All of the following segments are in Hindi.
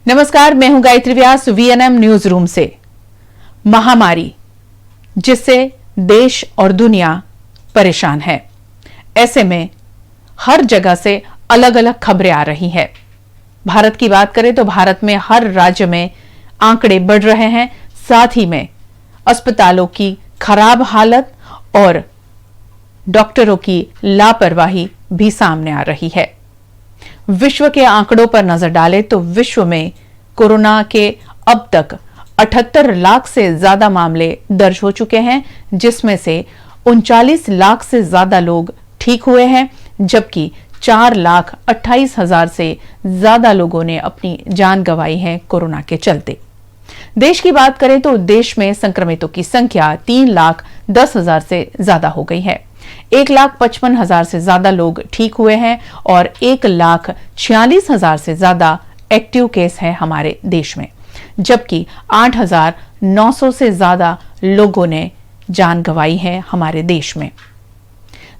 नमस्कार, मैं हूं गायत्री व्यास वीएनएम न्यूज रूम से। महामारी जिससे देश और दुनिया परेशान है, ऐसे में हर जगह से अलग अलग खबरें आ रही हैं। भारत की बात करें तो भारत में हर राज्य में आंकड़े बढ़ रहे हैं, साथ ही में अस्पतालों की खराब हालत और डॉक्टरों की लापरवाही भी सामने आ रही है। विश्व के आंकड़ों पर नजर डालें तो विश्व में कोरोना के अब तक 78 लाख से ज्यादा मामले दर्ज हो चुके हैं, जिसमें से 39 लाख से ज्यादा लोग ठीक हुए हैं, जबकि 4,28,000 से ज्यादा लोगों ने अपनी जान गंवाई है कोरोना के चलते। देश की बात करें तो देश में संक्रमितों की संख्या 3,10,000 से ज्यादा हो गई है। 1,55,000 से ज्यादा लोग ठीक हुए हैं और 1,46,000 से ज्यादा एक्टिव केस है हमारे देश में, जबकि 8,900 से ज्यादा लोगों ने जान गंवाई है हमारे देश में।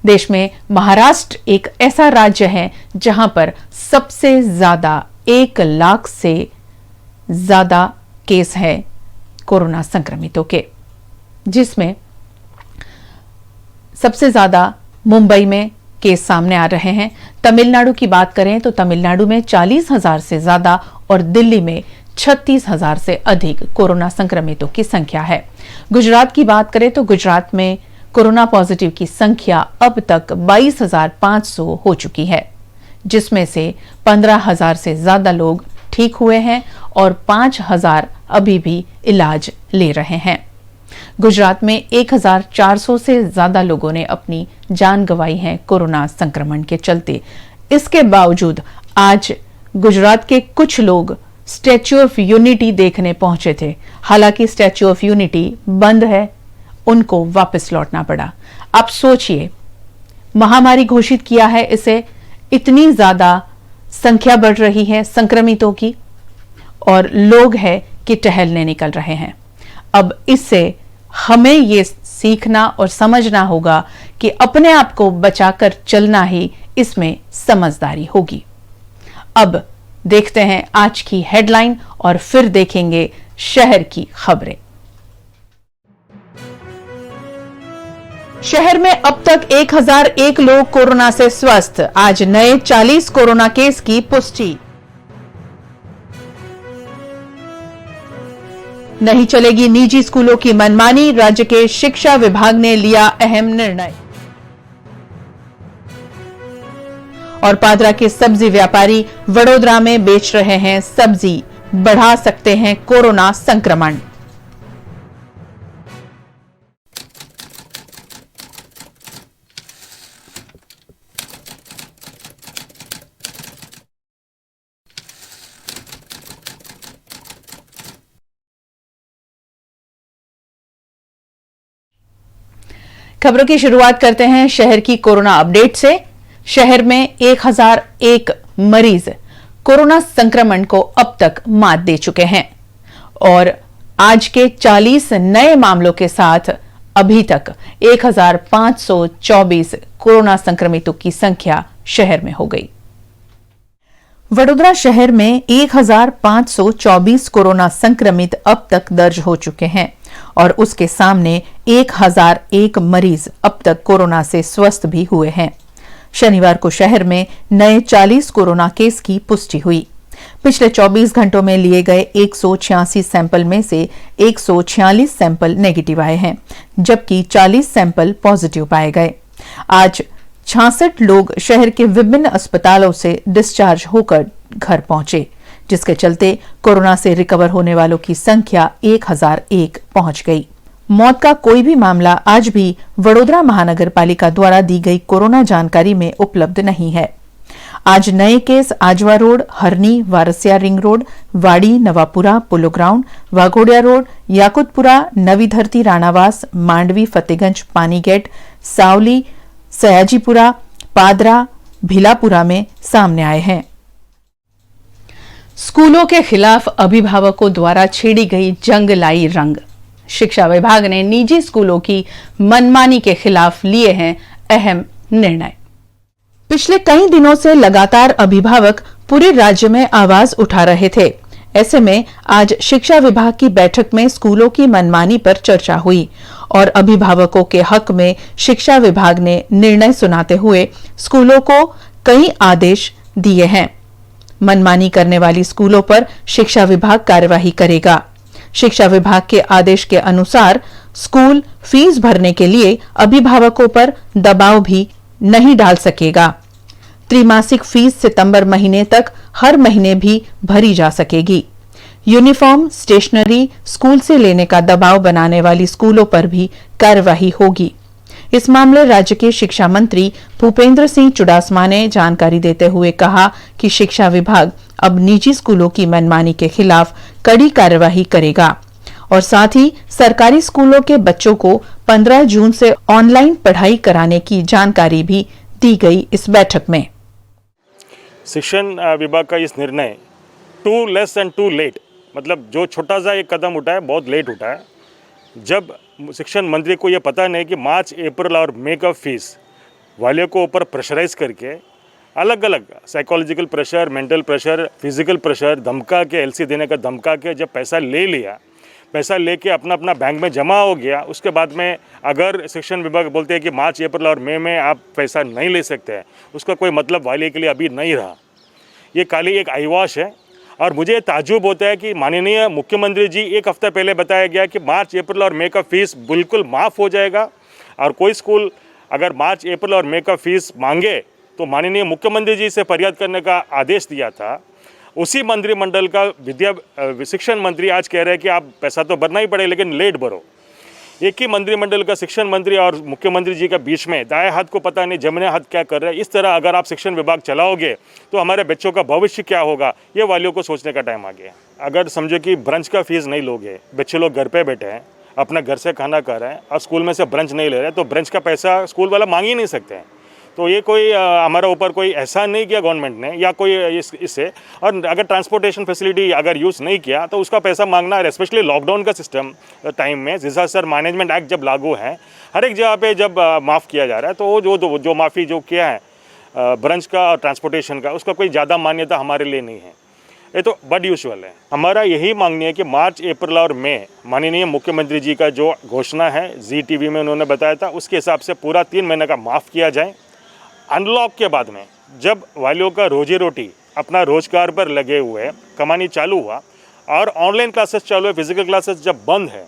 देश में महाराष्ट्र एक ऐसा राज्य है जहां पर सबसे ज्यादा 1 लाख से ज्यादा केस है कोरोना संक्रमितों के, जिसमें सबसे ज्यादा मुंबई में केस सामने आ रहे हैं। तमिलनाडु की बात करें तो तमिलनाडु में 40,000 से ज्यादा और दिल्ली में 36,000 से अधिक कोरोना संक्रमितों की संख्या है। गुजरात की बात करें तो गुजरात में कोरोना पॉजिटिव की संख्या अब तक 22,500 हो चुकी है, जिसमें से 15,000 से ज्यादा लोग ठीक हुए हैं और 5,000 अभी भी इलाज ले रहे हैं। गुजरात में 1,400 से ज्यादा लोगों ने अपनी जान गंवाई है कोरोना संक्रमण के चलते। इसके बावजूद आज गुजरात के कुछ लोग स्टैच्यू ऑफ यूनिटी देखने पहुंचे थे। हालांकि स्टैच्यू ऑफ यूनिटी बंद है, उनको वापस लौटना पड़ा। आप सोचिए, महामारी घोषित किया है इसे, इतनी ज्यादा संख्या बढ़ रही है संक्रमितों की और लोग है कि टहलने निकल रहे हैं। अब इससे हमें ये सीखना और समझना होगा कि अपने आप को बचाकर चलना ही इसमें समझदारी होगी। अब देखते हैं आज की हेडलाइन और फिर देखेंगे शहर की खबरें। शहर में अब तक 1,001 लोग कोरोना से स्वस्थ। आज नए 40 कोरोना केस की पुष्टि। नहीं चलेगी निजी स्कूलों की मनमानी, राज्य के शिक्षा विभाग ने लिया अहम निर्णय। और पादरा के सब्जी व्यापारी वडोदरा में बेच रहे हैं सब्जी, बढ़ा सकते हैं कोरोना संक्रमण। खबरों की शुरुआत करते हैं शहर की कोरोना अपडेट से। शहर में 1,001 मरीज कोरोना संक्रमण को अब तक मात दे चुके हैं और आज के 40 नए मामलों के साथ अभी तक 1,524 कोरोना संक्रमितों की संख्या शहर में हो गई। वडोदरा शहर में 1,524 कोरोना संक्रमित अब तक दर्ज हो चुके हैं और उसके सामने 1,001 मरीज अब तक कोरोना से स्वस्थ भी हुए हैं। शनिवार को शहर में नए 40 कोरोना केस की पुष्टि हुई। पिछले 24 घंटों में लिए गए 186 सैंपल में से 146 सैंपल नेगेटिव आए हैं, जबकि 40 सैंपल पॉजिटिव पाए गए। आज 66 लोग शहर के विभिन्न अस्पतालों से डिस्चार्ज होकर घर पहुंचे, जिसके चलते कोरोना से रिकवर होने वालों की संख्या 1,001 पहुंच गई। मौत का कोई भी मामला आज भी वडोदरा महानगर पालिका द्वारा दी गई कोरोना जानकारी में उपलब्ध नहीं है। आज नए केस आजवा रोड, हरनी, Warasia ring road, Wadi, Navapura, polo ground, Waghodia road, Yakutpura, Navi Dharti, Ranavas, Mandvi, Fatehganj, पानीगेट, सावली, सयाजीपुरा, पादरा, भिलापुरा में सामने आए हैं। स्कूलों के खिलाफ अभिभावकों द्वारा छेड़ी गई जंग लाई रंग। शिक्षा विभाग ने निजी स्कूलों की मनमानी के खिलाफ लिए हैं अहम निर्णय। पिछले कई दिनों से लगातार अभिभावक पूरे राज्य में आवाज उठा रहे थे। ऐसे में आज शिक्षा विभाग की बैठक में स्कूलों की मनमानी पर चर्चा हुई और अभिभावकों के हक में शिक्षा विभाग ने निर्णय सुनाते हुए स्कूलों को कई आदेश दिए हैं। मनमानी करने वाली स्कूलों पर शिक्षा विभाग कार्यवाही करेगा। शिक्षा विभाग के आदेश के अनुसार स्कूल फीस भरने के लिए अभिभावकों पर दबाव भी नहीं डाल सकेगा। त्रिमासिक फीस सितंबर महीने तक हर महीने भी भरी जा सकेगी। यूनिफॉर्म, स्टेशनरी स्कूल से लेने का दबाव बनाने वाली स्कूलों पर भी कार्यवाही होगी। इस मामले राज्य के शिक्षा मंत्री भूपेंद्र सिंह चुडासमा ने जानकारी देते हुए कहा कि शिक्षा विभाग अब निजी स्कूलों की मनमानी के खिलाफ कड़ी कार्यवाही करेगा और साथ ही सरकारी स्कूलों के बच्चों को 15 जून से ऑनलाइन पढ़ाई कराने की जानकारी भी दी गई। इस बैठक में शिक्षण विभाग का इस निर्णय too less and too late, मतलब जो छोटा सा एक कदम उठा है बहुत लेट उठा है। जब शिक्षण मंत्री को ये पता नहीं कि मार्च, अप्रैल और मई का फीस वालियों को ऊपर प्रेशराइज करके अलग अलग psychological pressure, mental pressure, physical pressure, धमका के एलसी देने का धमका के जब पैसा ले लिया, पैसा लेके अपना अपना बैंक में जमा हो गया, उसके बाद में अगर शिक्षण विभाग बोलते हैं कि मार्च, अप्रैल और मई में आप पैसा नहीं ले सकते हैं, उसका कोई मतलब वाले के लिए अभी नहीं रहा। ये खाली एक आईवाश है। और मुझे ताज्जुब होता है कि माननीय मुख्यमंत्री जी एक हफ्ता पहले बताया गया कि मार्च, अप्रैल और मई का फीस बिल्कुल माफ़ हो जाएगा और कोई स्कूल अगर मार्च, अप्रैल और मई का फीस मांगे तो माननीय मुख्यमंत्री जी से फरियाद करने का आदेश दिया था। उसी मंत्रिमंडल का शिक्षण मंत्री आज कह रहे हैं कि आप पैसा तो भरना ही पड़ेगा लेकिन लेट भरो। एक ही मंत्रिमंडल का शिक्षण मंत्री और मुख्यमंत्री जी के बीच में दाएं हाथ को पता नहीं जमने हाथ क्या कर रहे हैं। इस तरह अगर आप शिक्षण विभाग चलाओगे तो हमारे बच्चों का भविष्य क्या होगा, ये वालियों को सोचने का टाइम आ गया। अगर समझो कि ब्रंच का फीस नहीं लोगे, बच्चे लोग घर पे बैठे हैं, अपना घर से खाना खा रहे हैं और स्कूल में से ब्रंच नहीं ले रहे, तो ब्रंच का पैसा स्कूल वाला मांग ही नहीं सकते हैं। तो ये कोई हमारे ऊपर कोई एहसान नहीं किया गवर्नमेंट ने या कोई इससे। और अगर ट्रांसपोर्टेशन फैसिलिटी अगर यूज़ नहीं किया तो उसका पैसा मांगना, स्पेशली लॉकडाउन का सिस्टम टाइम में डिजास्टर मैनेजमेंट एक्ट जब लागू है, हर एक जगह पे जब माफ़ किया जा रहा है, तो वो जो माफ़ी जो किया है ब्रंच का और ट्रांसपोर्टेशन का, उसका कोई ज़्यादा मान्यता हमारे लिए नहीं है। ये तो बड यूजुअल है। हमारा यही मांगनी है कि मार्च, अप्रैल और मई माननीय मुख्यमंत्री जी का जो घोषणा है जी टीवी में उन्होंने बताया था, उसके हिसाब से पूरा 3 महीने का माफ़ किया जाए। अनलॉक के बाद में जब वालियों का रोजी रोटी अपना रोजगार पर लगे हुए कमानी चालू हुआ और ऑनलाइन क्लासेस चालू है, फिजिकल क्लासेस जब बंद है,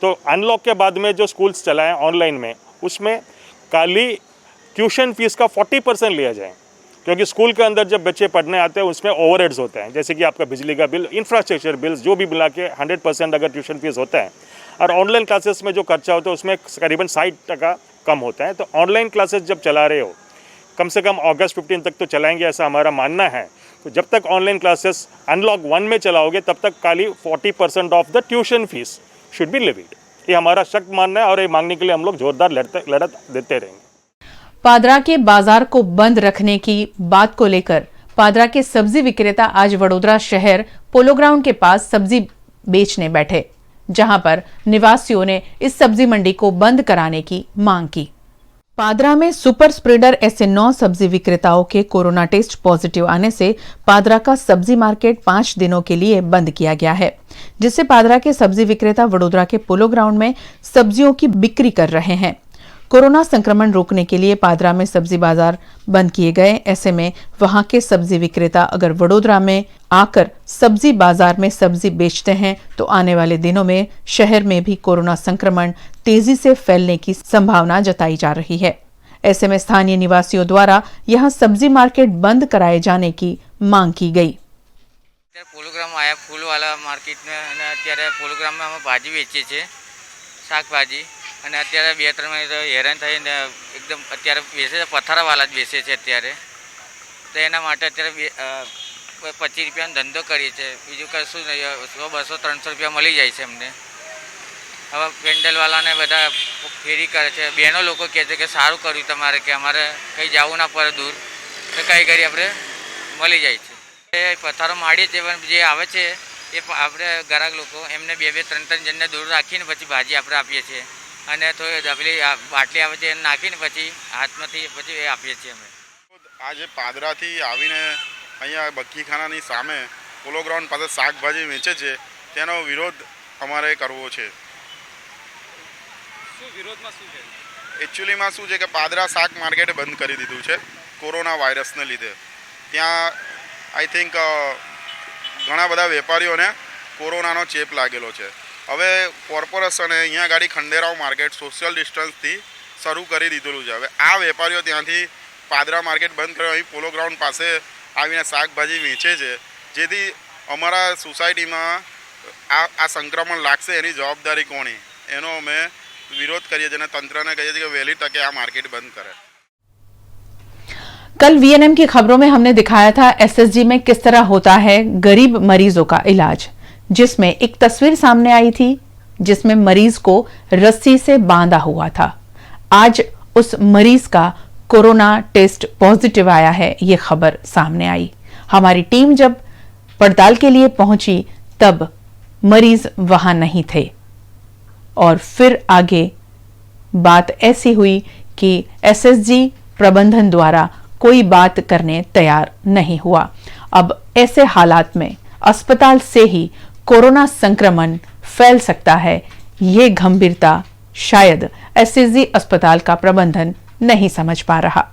तो अनलॉक के बाद में जो स्कूल्स चलाएं ऑनलाइन में, उसमें खाली ट्यूशन फीस का 40% लिया जाए। क्योंकि स्कूल के अंदर जब बच्चे पढ़ने आते हैं उसमें ओवरहेड्स होते हैं, जैसे कि आपका बिजली का बिल, इंफ्रास्ट्रक्चर बिल्स, जो भी मिला के 100% अगर ट्यूशन फीस होता है और ऑनलाइन क्लासेस में जो खर्चा होता है उसमें करीबन 60% कम होता है। तो ऑनलाइन क्लासेस जब चला रहे हो, कम से कम अगस्त 15 तक तो चलाएंगे ऐसा हमारा मानना है। तो जब तक ऑनलाइन क्लासेस अनलॉक 1 में चलाओगे तब तक खाली 40% of the tuition fees should be levied. ये हमारा सख्त मानना है और ये मांगने के लिए हम लोग जोरदार लड़त देते रहेंगे। पादरा के बाजार को बंद रखने की बात को लेकर पादरा के सब्जी विक्रेता आज वडोदरा शहर पोलो ग्राउंड के पास सब्जी बेचने बैठे, जहां पर निवासियों ने इस सब्जी मंडी को बंद कराने की मांग की। पादरा में सुपर स्प्रेडर ऐसे 9 सब्जी विक्रेताओं के कोरोना टेस्ट पॉजिटिव आने से पादरा का सब्जी मार्केट 5 दिनों के लिए बंद किया गया है, जिससे पादरा के सब्जी विक्रेता वडोदरा के पोलो ग्राउंड में सब्जियों की बिक्री कर रहे हैं। कोरोना संक्रमण रोकने के लिए पादरा में सब्जी बाजार बंद किए गए। ऐसे में वहां के सब्जी विक्रेता अगर वडोदरा में आकर सब्जी बाजार में सब्जी बेचते हैं तो आने वाले दिनों में शहर में भी कोरोना संक्रमण तेजी से फैलने की संभावना जताई जा रही है। ऐसे में स्थानीय निवासियों द्वारा यहां सब्जी मार्केट बंद कराए जाने की मांग की गई। पोलोग्राम आया फूल वाला मार्केट में अत्यारे पोलोग्राम में हम भाजी वेचीए छे, शाकभाजी, અને અત્યારે 2-3 મહિના તો હેરાન થઈને એકદમ અત્યારે બેસે છે, પથારાવાળા જ બેસે છે અત્યારે, તો એના માટે અત્યારે 25 રૂપિયાનો ધંધો કરીએ છીએ, બીજું કશું નહીં। 100, 200, 300 રૂપિયા મળી જાય છે અમને। હવે પેન્ડલવાળાને બધા ફેરી કરે છે, બહેનો લોકો કહે છે કે સારું કર્યું તમારે કે અમારે કંઈ જવું ના પડે દૂર, તો કંઈ કરી આપણે મળી જાય છે। એ પથારો માડીએ છીએ પણ જે આવે છે એ આપણે ગ્રાહક લોકો એમને 2-2, 3-3 જણને દૂર રાખીને પછી ભાજી આપણે આપીએ છીએ અને તો પેલી બાટલી આવે છે એને નાખીને પછી હાથમાંથી પછી એ આપીએ છીએ અમે। આજે પાદરાથી આવીને અહીંયા બક્કીખાનાની સામે પોલો ગ્રાઉન્ડ પાસે શાકભાજી વેચે છે તેનો વિરોધ અમારે કરવો છે। એકચ્યુઅલીમાં શું છે કે પાદરા શાક માર્કેટ બંધ કરી દીધું છે કોરોના વાયરસને લીધે। ત્યાં આઈ થિંક ઘણા બધા વેપારીઓને કોરોનાનો ચેપ લાગેલો છે। હવે કોર્પોરેશને અહીંયા ગાડી ખંડેરાવ માર્કેટ સોશિયલ ડિસ્ટન્સથી શરૂ કરી દીધેલું છે। હવે આ વેપારીઓ ત્યાંથી પાદરા માર્કેટ બંધ કર્યો અહીં પોલો ગ્રાઉન્ડ પાસે આવીને શાકભાજી વેચે છે, જેથી અમારા સોસાયટીમાં આ સંક્રમણ લાગશે એની જવાબદારી કોની એનો અમે વિરોધ કરીએ છીએ અને તંત્રને કહીએ છીએ કે વહેલી તકે આ માર્કેટ બંધ કરે। कल वीएनएम की खबरों में हमने दिखाया था एसएसजी में किस तरह होता है गरीब मरीजों का इलाज, जिसमें एक तस्वीर सामने आई थी जिसमें मरीज को रस्सी से बांधा हुआ था। आज उस मरीज का कोरोना टेस्ट पॉजिटिव आया है, ये खबर सामने आई। हमारी टीम जब पड़ताल के लिए पहुंची तब मरीज वहां नहीं थे और फिर आगे बात ऐसी हुई कि एसएसजी प्रबंधन द्वारा कोई बात करने तैयार नहीं हुआ। अब ऐसे हालात में अस्पताल से ही कोरोना संक्रमण फैल सकता है, ये गंभीरता शायद एसएसजी अस्पताल का प्रबंधन नहीं समझ पा रहा।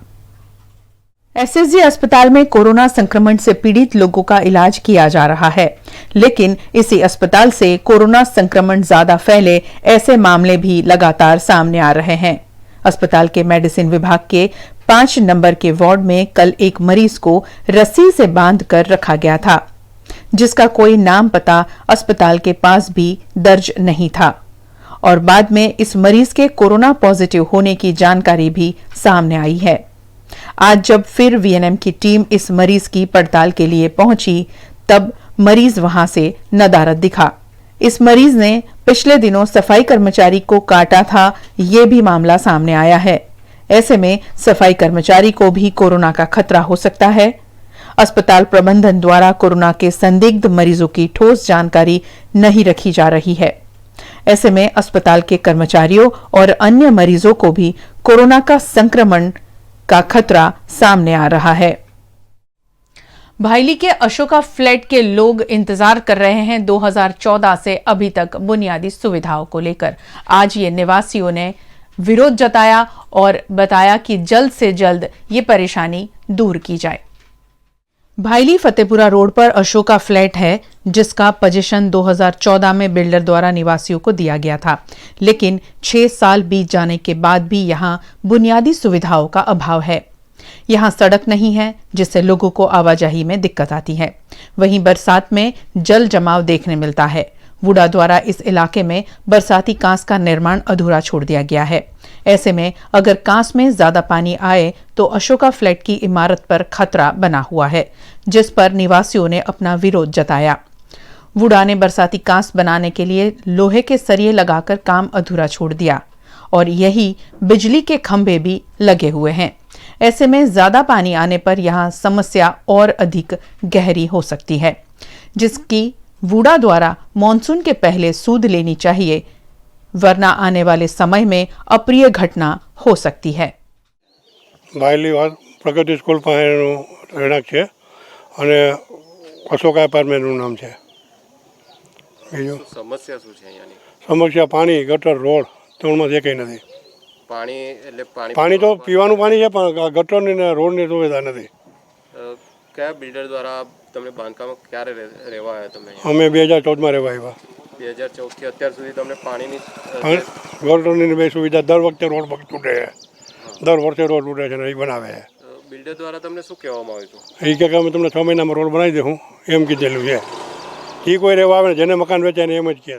एसएसजी अस्पताल में कोरोना संक्रमण से पीड़ित लोगों का इलाज किया जा रहा है, लेकिन इसी अस्पताल से कोरोना संक्रमण ज्यादा फैले ऐसे मामले भी लगातार सामने आ रहे हैं। अस्पताल के मेडिसिन विभाग के 5 नंबर के वार्ड में कल एक मरीज को रस्सी से बांधकर रखा गया था, जिसका कोई नाम पता अस्पताल के पास भी दर्ज नहीं था और बाद में इस मरीज के कोरोना पॉजिटिव होने की जानकारी भी सामने आई है। आज जब फिर वीएनएम की टीम इस मरीज की पड़ताल के लिए पहुंची तब मरीज वहां से नदारद दिखा। इस मरीज ने पिछले दिनों सफाई कर्मचारी को काटा था, ये भी मामला सामने आया है। ऐसे में सफाई कर्मचारी को भी कोरोना का खतरा हो सकता है। अस्पताल प्रबंधन द्वारा कोरोना के संदिग्ध मरीजों की ठोस जानकारी नहीं रखी जा रही है। ऐसे में अस्पताल के कर्मचारियों और अन्य मरीजों को भी कोरोना का संक्रमण का खतरा सामने आ रहा है। भाईली के अशोका फ्लैट के लोग इंतजार कर रहे हैं 2014 से अभी तक बुनियादी सुविधाओं को लेकर। आज ये निवासियों ने विरोध जताया और बताया कि जल्द से जल्द ये परेशानी दूर की जाए। भाईली फतेपुरा रोड पर अशोका फ्लैट है, जिसका पोजीशन 2014 में बिल्डर द्वारा निवासियों को दिया गया था, लेकिन 6 साल बीत जाने के बाद भी यहां बुनियादी सुविधाओं का अभाव है। यहां सड़क नहीं है, जिससे लोगों को आवाजाही में दिक्कत आती है। वहीं बरसात में जल जमाव देखने मिलता है। वुडा द्वारा इस इलाके में बरसाती कांस का निर्माण अधूरा छोड़ दिया गया है। ऐसे में अगर कांस में ज्यादा पानी आए तो अशोका फ्लैट की इमारत पर खतरा बना हुआ है, जिस पर निवासियों ने अपना विरोध जताया। वुडा ने बरसाती कांस बनाने के लिए लोहे के सरिये लगाकर काम अधूरा छोड़ दिया और यही बिजली के खंभे भी लगे हुए हैं। ऐसे में ज्यादा पानी आने पर यहां समस्या और अधिक गहरी हो सकती है, जिसकी वुडा द्वारा मॉनसून के पहले सूद लेनी चाहिए, वरना आने वाले समय में अप्रिय घटना हो सकती है। ભાઈલી પ્રગતિ સ્કૂલ પાસેનું રહેણાંક છે અને અશોકા એપાર્ટમેન્ટનું નામ છે। બીજું સમસ્યા શું છે અહીંયાની? સમસ્યા પાણી, ગટર, રોડ ત્રણમાં જે કંઈ નથી। પાણી એટલે પાણી તો પીવાનું પાણી છે પણ ગટરની ને રોડની સુવિધા નથી। કયા બિલ્ડર દ્વારા તમને બાંધકામ ક્યારે રહેવા આવ્યા તમે? અમે 2014માં રહેવા આવ્યા। 2014 થી અત્યાર સુધી તમને પાણીની ગટરની બે સુવિધા દર વખતે રોડ તૂટે છે, દર વર્ષે રોડ તૂટે છે ને એ બનાવે છે। બિલ્ડર દ્વારા તમને શું કહેવામાં આવ્યું હતું? એ કે અમે તમને 6 મહિનામાં રોડ બનાવી દઉં એમ કીધેલું છે। એ કોઈ રહેવા આવે ને જેને મકાન વેચે ને એમ જ કહે।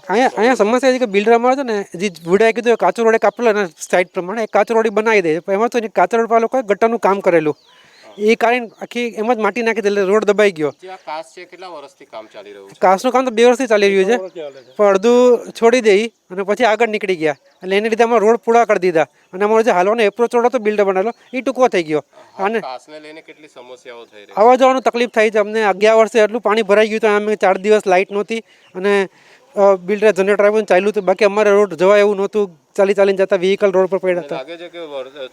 અહીંયા સમસ્યા છે કે બિલ્ડર અમારે છે ને જે વુડાએ કીધું કાચો રોડ કાપેલો ને સાઈડ પ્રમાણે કાચો રોડ બનાવી દે, એમાં તો કાચો રોડ પર લોકોએ ગટરનું કામ કરેલું, એ કારણ આખી એમ જ માટી નાખી દે એટલે રોડ દબાઈ ગયો। જે આ કાચ છે કેટલા વર્ષથી કામ ચાલી રહ્યું છે? કાચનું કામ તો 2 વર્ષથી ચાલી રહ્યું છે, પણ અડધું છોડી દઈ અને પછી આગળ નીકળી ગયા એટલે એને લીધે અમારે રોડ પૂરા કરી દીધા અને અમારો જે હાલવાનો એપ્રોચ રોડ હતો બિલ્ડર બનાવેલો એ ટૂંકો થઈ ગયો અને કાચને લઈને કેટલી સમસ્યાઓ થઈ રહી? આવવા જવાનું તકલીફ થઈ છે અમને। 11 વર્ષે એટલું પાણી ભરાઈ ગયું હતું, અમે 4 દિવસ લાઇટ નહોતી અને બિલ્ડરે જનરેટર આવ્યું ચાલ્યું હતું, બાકી અમારે રોડ જવા એવું નહોતું, ચાલીને જતા વ્હીકલ રોડ પર પડ્યા હતા. લાગે છે કે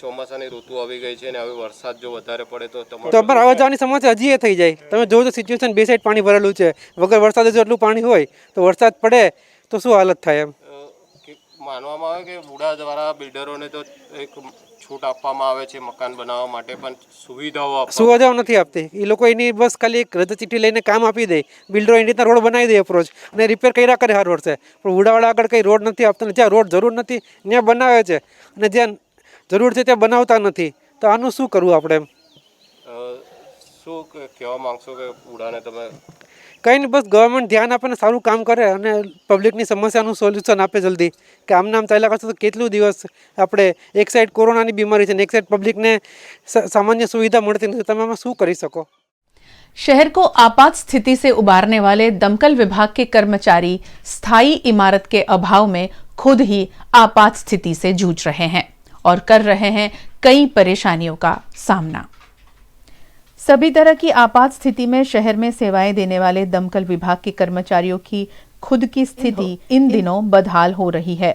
ચોમાસાની ઋતુ આવી ગઈ છે અને હવે વરસાદ જો વધારે પડે તો તો અમારે આવવા જવાની સમસ્યા હજી એ થઈ જાય. તમે જોવો તો સિચ્યુએશન બે સાઈડ પાણી ભરેલું છે, વગર વરસાદે જો એટલું પાણી હોય તો વરસાદ પડે તો શું હાલત થાય એમ. માનવામાં આવે કે બુડા દ્વારા બિલ્ડરોને તો એક છૂટ આપવામાં આવે છે મકાન બનાવવા માટે, પણ સુવિધાઓ નથી આપતી એ લોકો. એની બસ ખાલી એક રદ ચીઠી લઈને કામ આપી દે, બિલ્ડરો એની રીતના રોડ બનાવી દે અપ્રોચ અને રિપેર કર્યા કરે હર વર્ષે, પણ બુડાવાળા આગળ કંઈ રોડ નથી આપતા. જ્યાં રોડ જરૂર નથી ત્યાં બનાવે છે અને જ્યાં જરૂર છે ત્યાં બનાવતા નથી. તો આનું શું કરવું આપણે એમ? શું કહેવા માંગશો કે બુડાને તમે? કંઈ નહીં, બસ ગવર્મેન્ટ ધ્યાન આપે ને સારું કામ કરે અને પબ્લિકની સમસ્યાનું સોલ્યુશન આપે જલ્દી. કે આમ નામ ચાલ્યા કરશે તો કેટલું દિવસ આપણે એક સાઈડ કોરોનાની બીમારી છે ને એક સાઈડ પબ્લિકને સામાન્ય सुविधा મળતી નથી. તમે આમાં શું કરી શકો? शहर को आपात स्थिति से उबारने वाले दमकल विभाग के कर्मचारी स्थायी इमारत के अभाव में खुद ही आपात स्थिति से जूझ रहे हैं और कर रहे हैं कई परेशानियों का सामना। सभी तरह की आपात स्थिति में शहर में सेवाएं देने वाले दमकल विभाग के कर्मचारियों की खुद की स्थिति इन दिनों बदहाल हो रही है।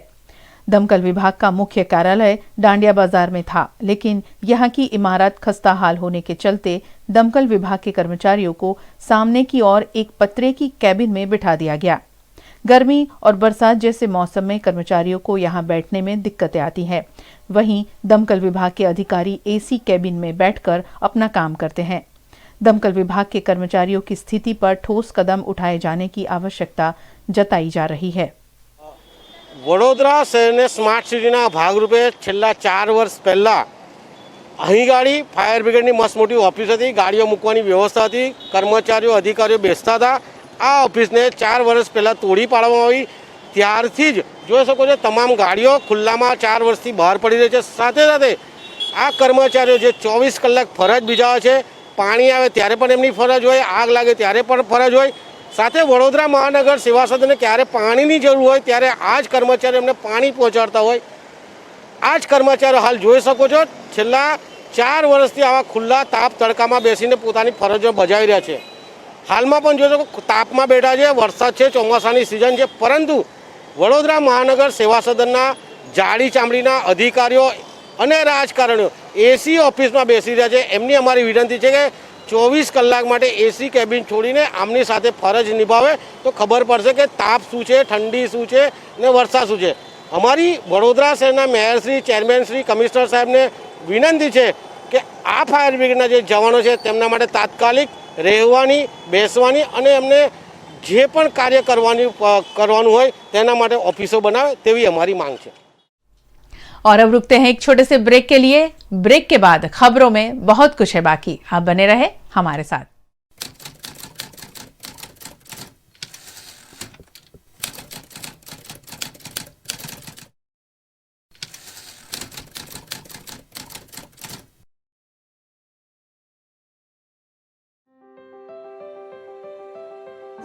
दमकल विभाग का मुख्य कार्यालय डांडिया बाजार में था, लेकिन यहाँ की इमारत खस्ता हाल होने के चलते दमकल विभाग के कर्मचारियों को सामने की ओर एक पतरे की कैबिन में बिठा दिया गया। गर्मी और बरसात जैसे मौसम में कर्मचारियों को यहाँ बैठने में दिक्कतें आती हैं। वहीं दमकल विभाग के अधिकारी एसी कैबिन में बैठकर अपना काम करते हैं। दमकल विभाग के कर्मचारियों की स्थिति पर ठोस कदम उठाए जाने की आवश्यकता जताई जा रही है। વડોદરા શહેરને સ્માર્ટ સિટીના ભાગરૂપે છેલ્લા 4 વર્ષ પહેલાં અહીં ગાડી ફાયર બ્રિગેડની મસ્ત મોટી ઓફિસ હતી, ગાડીઓ મૂકવાની વ્યવસ્થા હતી, કર્મચારીઓ અધિકારીઓ બેસતા હતા. આ ઓફિસને 4 વર્ષ પહેલાં તોડી પાડવામાં આવી. ત્યારથી જ જોઈ શકો છો તમામ ગાડીઓ ખુલ્લામાં 4 વર્ષથી બહાર પડી રહી છે. સાથે સાથે આ કર્મચારીઓ જે 24 કલાક ફરજ બજાવે છે, પાણી આવે ત્યારે પણ એમની ફરજ હોય, આગ લાગે ત્યારે પણ ફરજ હોય. સાથે વડોદરા મહાનગર સેવા સદનને ક્યારે પાણીની જરૂર હોય ત્યારે આ જ કર્મચારીઓ એમને પાણી પહોંચાડતા હોય. આ જ કર્મચારીઓ હાલ જોઈ શકો છો છેલ્લા 4 વર્ષથી આવા ખુલ્લા તાપ તડકામાં બેસીને પોતાની ફરજો બજાવી રહ્યા છે. હાલમાં પણ જોઈ શકો તાપમાં બેઠા છે, વરસાદ છે, ચોમાસાની સિઝન છે, પરંતુ વડોદરા મહાનગર સેવા સદનના જાડી ચામડીના અધિકારીઓ અને રાજકારણીઓ એસી ઓફિસમાં બેસી રહ્યા છે. એમની અમારી વિનંતી છે કે 24 કલાક માટે એસી કેબિન છોડીને આમની સાથે ફરજ નિભાવે તો ખબર પડશે કે તાપ શું છે, ઠંડી શું છે ને વરસાદ શું છે. અમારી વડોદરા શહેરના મેયરશ્રી, ચેરમેનશ્રી, કમિશનર સાહેબને વિનંતી છે કે આ ફાયર બ્રિગેડના જે જવાનો છે તેમના માટે તાત્કાલિક રહેવાની, બેસવાની અને એમને જે પણ કાર્ય કરવાનું હોય તેના માટે ઓફિસો બનાવે તેવી हमारी मांग है। और अब रुकते हैं एक छोटे से ब्रेक के लिए। ब्रेक के बाद खबरों में बहुत कुछ है बाकी, आप बने रहे हमारे साथ।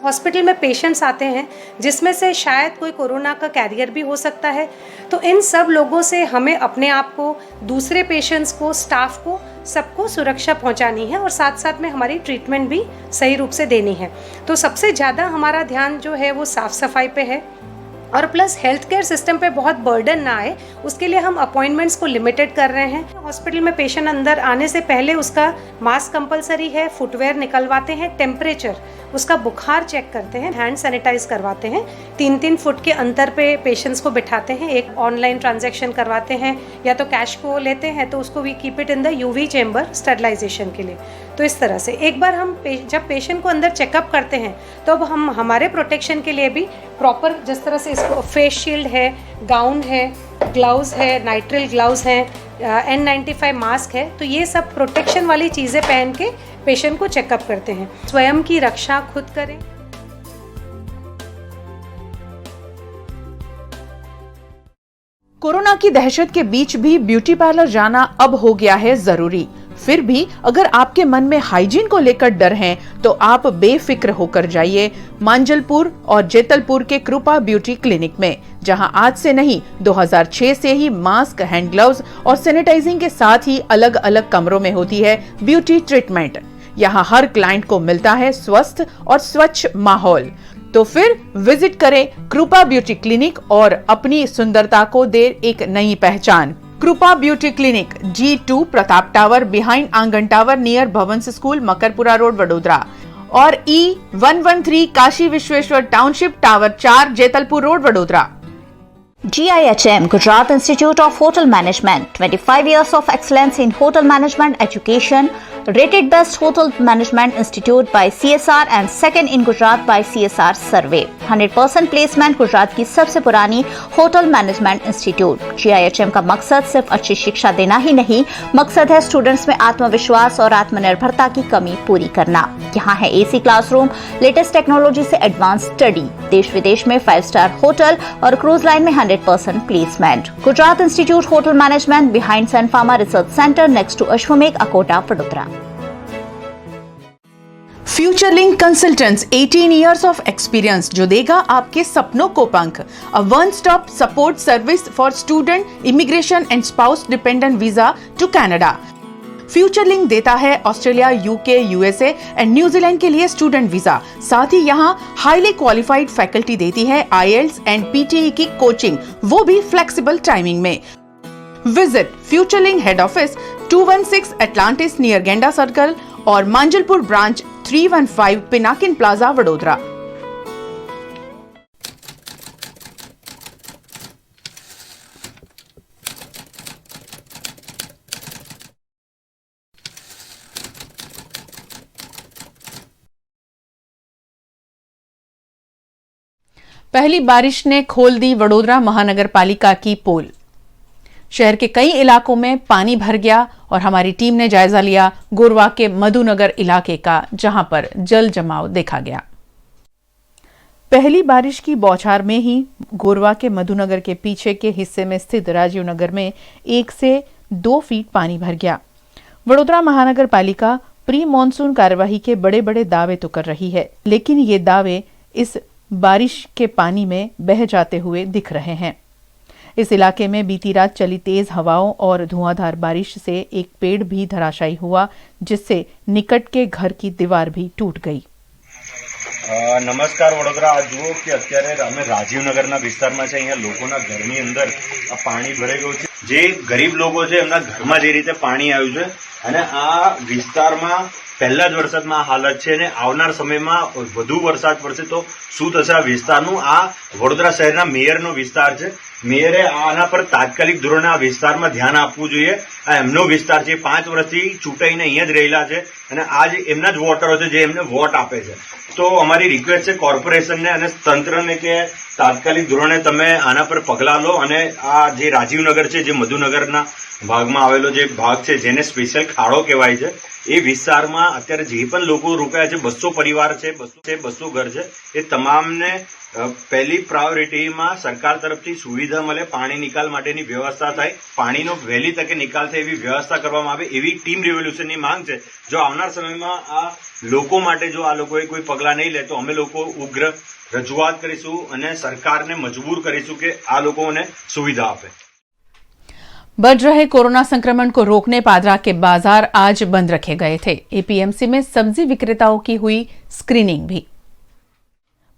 हॉस्पिटल में पेशेंट्स आते हैं जिसमें से शायद कोई कोरोना का कैरियर भी हो सकता है, तो इन सब लोगों से हमें अपने आप को, दूसरे पेशेंट्स को, स्टाफ को, सबको सुरक्षा पहुंचानी है और साथ साथ में हमारी ट्रीटमेंट भी सही रूप से देनी है। तो सबसे ज़्यादा हमारा ध्यान जो है वो साफ़ सफाई पे है और प्लस हेल्थ केयर सिस्टम पे बहुत बर्डन ना आए उसके लिए हम अपॉइंटमेंट्स को लिमिटेड कर रहे हैं। हॉस्पिटल में पेशेंट अंदर आने से पहले उसका मास्क कंपलसरी है, फुटवेयर निकलवाते हैं, टेम्परेचर उसका बुखार चेक करते हैं, हैंड सैनिटाइज करवाते हैं, 3-3 फुट के अंतर पे पेशेंट्स को बिठाते हैं, एक ऑनलाइन ट्रांजैक्शन करवाते हैं या तो कैश को लेते हैं तो उसको we keep it in the UV chamber sterilization के लिए। तो इस तरह से एक बार हम जब पेशेंट को अंदर चेकअप करते हैं तो अब हम हमारे प्रोटेक्शन के लिए भी प्रॉपर जिस तरह से इसको फेस शील्ड है, गाउन है, ग्लव्स है, नाइट्रिल ग्लव्स हैं, N95 मास्क है, तो ये सब प्रोटेक्शन वाली चीज़ें पहन के पेशेंट को चेकअप करते हैं। स्वयं की रक्षा खुद करें। कोरोना की दहशत के बीच भी ब्यूटी पार्लर जाना अब हो गया है जरूरी। फिर भी अगर आपके मन में हाइजीन को लेकर डर है तो आप बेफिक्र होकर जाइए मांजलपुर और जेतलपुर के कृपा ब्यूटी क्लिनिक में, जहां आज से नहीं 2006 से ही मास्क, हैंड ग्लव्स और सैनिटाइजिंग के साथ ही अलग अलग कमरों में होती है ब्यूटी ट्रीटमेंट। यहाँ हर क्लाइंट को मिलता है स्वस्थ और स्वच्छ माहौल। तो फिर विजिट करें कृपा ब्यूटी क्लिनिक और अपनी सुंदरता को दे एक नई पहचान। कृपा beauty clinic, G2 Pratap tower behind आंगन tower near Bhavans school, Makarpura road, Vadodara, और E113 Kashi Vishweshwar township, tower 4, Jetalpur road, Vadodara. GIHM, Gujarat Institute of Hotel Management, 25 years of excellence in hotel management education, rated best hotel management institute by CSR and second in Gujarat by CSR survey. 100% placement Gujarat की सबसे पुरानी होटल मैनेजमेंट इंस्टीट्यूट। GIHM का मकसद सिर्फ अच्छी शिक्षा देना ही नहीं, मकसद है स्टूडेंट्स में आत्मविश्वास और आत्मनिर्भरता की कमी पूरी करना। यहाँ है AC क्लासरूम, लेटेस्ट टेक्नोलॉजी से एडवांस स्टडी, देश विदेश में 5 स्टार होटल और क्रूज लाइन में 100% placement. Gujarat institute hotel management behind Sun Pharma research centre next to Ashwamegh, Akota, Vadodara. Futurelink consultants, 18 years of experience, जो देगा आपके सपनों को पंख। A one stop support service for student, immigration and spouse dependent visa to Canada. Futurelink देता है Australia, UK, USA and New Zealand के लिए स्टूडेंट वीजा। साथ ही यहाँ हाईली क्वालिफाइड फैकल्टी देती है IELTS एंड PTE की कोचिंग, वो भी फ्लेक्सिबल टाइमिंग में। Visit Futurelink head office 216 Atlantis near Genda circle और मांजलपुर ब्रांच 315 पिनाकिन प्लाजा, वडोदरा। पहली बारिश ने खोल दी वडोदरा महानगर पालिका की पोल। शहर के कई इलाकों में पानी भर गया और हमारी टीम ने जायजा लिया गोरवा के मधुनगर इलाके का, जहां पर जल जमाव देखा गया। पहली बारिश की बौछार में ही गोरवा के मधुनगर के पीछे के हिस्से में स्थित राजीव नगर में 1 से 2 फीट पानी भर गया। वडोदरा महानगर पालिका प्री मॉनसून कार्यवाही के बड़े बड़े दावे तो कर रही है, लेकिन ये दावे इस बारिश के पानी में बह जाते हुए दिख रहे हैं। इस इलाके में बीती रात चली तेज हवाओं और धुआंधार बारिश से एक पेड़ भी धराशायी हुआ, जिससे निकट के घर की दीवार भी टूट गई। નમસ્કાર વડોદરા। આ જુઓ કે અત્યારે અમે રાજીવનગરના વિસ્તારમાં છે, અહીંયા લોકોના ઘરની અંદર આ પાણી ભરાઈ ગયું છે। જે ગરીબ લોકો છે એમના ઘરમાં જે રીતે પાણી આવ્યું છે અને આ વિસ્તારમાં પહેલા જ વરસાદમાં આ હાલત છે અને આવનાર સમયમાં વધુ વરસાદ પડશે તો શું થશે આ વિસ્તારનું? આ વડોદરા શહેરના મેયરનો વિસ્તાર છે। મેયરે આના પર તાત્કાલિક ધોરણે આ વિસ્તારમાં ध्यान આપવું જોઈએ। આ એમનો વિસ્તાર છે, 5 વર્ષથી ચૂંટાઈને અહીંયા જ રહેલા છે અને આ જે એમના જ વોટરો છે જે એમને વોટ આપે છે। તો અમારી રિક્વેસ્ટ છે કોર્પોરેશનને અને તંત્રને કે તાત્કાલિક ધોરણે તમે આના પર પગલાં લો અને આ જે રાજીવનગર છે, જે મધુનગરના ભાગમાં આવેલો જે ભાગ છે, જેને સ્પેશિયલ ખાડો કહેવાય છે, એ વિસ્તારમાં અત્યારે જે પણ લોકો રોકાયા છે, 200 પરિવાર છે, 200 ઘર છે, એ તમામને પહેલી પ્રાયોરિટીમાં સરકાર તરફથી સુવિધા મળે, પાણી નિકાલ માટેની વ્યવસ્થા થાય, પાણીનો વહેલી તકે નિકાલ થાય એવી વ્યવસ્થા કરવામાં આવે, એવી ટીમ રિવોલ્યુશનની માંગ છે। જો આવનાર સમયમાં આ લોકો માટે જો આ લોકોએ કોઈ પગલાં નહીં લે તો અમે લોકો ઉગ્ર રજૂઆત કરીશું અને સરકારને મજબૂર કરીશું કે આ લોકોને સુવિધા આપે। बढ़ रहे कोरोना संक्रमण को रोकने पादरा के बाजार आज बंद रखे गए थे। APMC में सब्जी विक्रेताओं की हुई स्क्रीनिंग भी।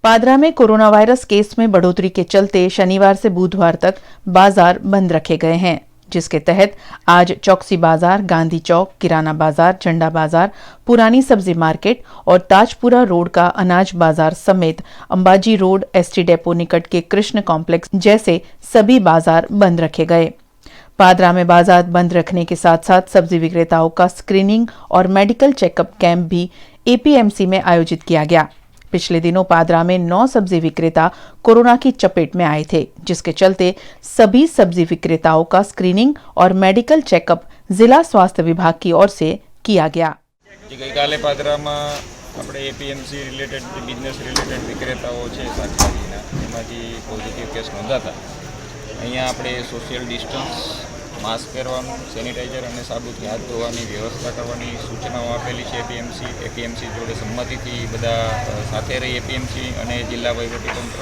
पादरा में कोरोना वायरस केस में बढ़ोतरी के चलते शनिवार से बुधवार तक बाजार बंद रखे गए हैं, जिसके तहत आज चौकसी बाजार, गांधी चौक, किराना बाजार, झंडा बाजार, पुरानी सब्जी मार्केट और ताजपुरा रोड का अनाज बाजार समेत अंबाजी रोड, ST डेपो निकट के कृष्ण कॉम्प्लेक्स जैसे सभी बाजार बंद रखे गए। पादरा में बाजार बंद रखने के साथ साथ सब्जी विक्रेताओं का स्क्रीनिंग और मेडिकल चेकअप कैंप भी APMC में आयोजित किया गया। पिछले दिनों पादरा में 9 सब्जी विक्रेता कोरोना की चपेट में आए थे, जिसके चलते सभी सब्जी विक्रेताओं का स्क्रीनिंग और मेडिकल चेकअप जिला स्वास्थ्य विभाग की ओर से किया गया। गईकाले पादरामां આપણે APMC રિલેટેડ બિઝનેસ રિલેટેડ વિક્રેતાઓ છે શાકભાજીના, એમાંથી પોઝિટિવ કેસ નોંધાતા અહીંયા આપણે સોશિયલ ડિસ્ટન્સ, માસ્ક પહેરવાનું, સેનિટાઈઝર અને સાબુથી હાથ ધોવાની વ્યવસ્થા કરવાની સૂચનાઓ આપેલી છે। APMC જોડે સંમતિથી બધા સાથે રહી APMC અને જિલ્લા વહીવટીતંત્ર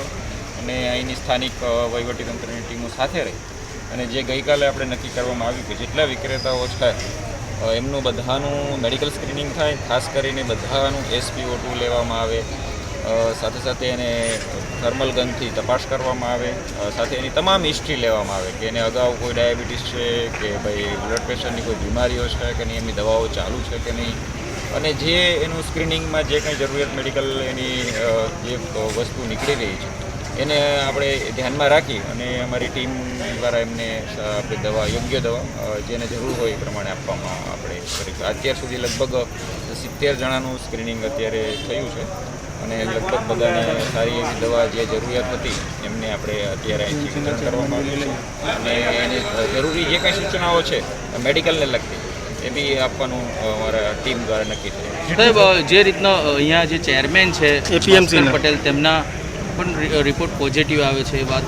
અને અહીંની સ્થાનિક વહીવટીતંત્રની ટીમો સાથે રહી અને જે ગઈકાલે આપણે નક્કી કરવામાં આવ્યું કે જેટલા વિક્રેતાઓ છે એમનું બધાનું મેડિકલ સ્ક્રીનિંગ થાય, ખાસ કરીને બધાનું SpO2 લેવામાં આવે, સાથે સાથે એને થર્મલ ગનથી તપાસ કરવામાં આવે, સાથે એની તમામ હિસ્ટ્રી લેવામાં આવે કે એને અગાઉ કોઈ ડાયાબિટીસ છે કે ભાઈ બ્લડ પ્રેશરની કોઈ બીમારીઓ છે કે નહીં, એમની દવાઓ ચાલુ છે કે નહીં, અને જે એનું સ્ક્રીનિંગમાં જે કંઈ જરૂરિયાત મેડિકલ એની જે વસ્તુ નીકળી રહી છે એને આપણે ધ્યાનમાં રાખી અને અમારી ટીમ દ્વારા એમને આપણે દવા, યોગ્ય દવા જેને જરૂર હોય એ પ્રમાણે આપવામાં આપણે કરીશું. અત્યાર સુધી લગભગ 70 જણાનું સ્ક્રીનિંગ અત્યારે થયું છે અને લગભગ બધાને સારી એવી દવા જે જરૂરિયાત હતી એમને આપણે અત્યારે અહીંથી વિતરણ કરવામાં આવ્યું છે અને એની જરૂરી જે કંઈ સૂચનાઓ છે મેડિકલને લગતી એ બી આપવાનું અમારા ટીમ દ્વારા નક્કી થયું. સાહેબ, જે રીતના અહીંયા જે ચેરમેન છે એપીએમસી પટેલ, તેમના પણ રિપોર્ટ પોઝિટિવ આવે છે, એ વાત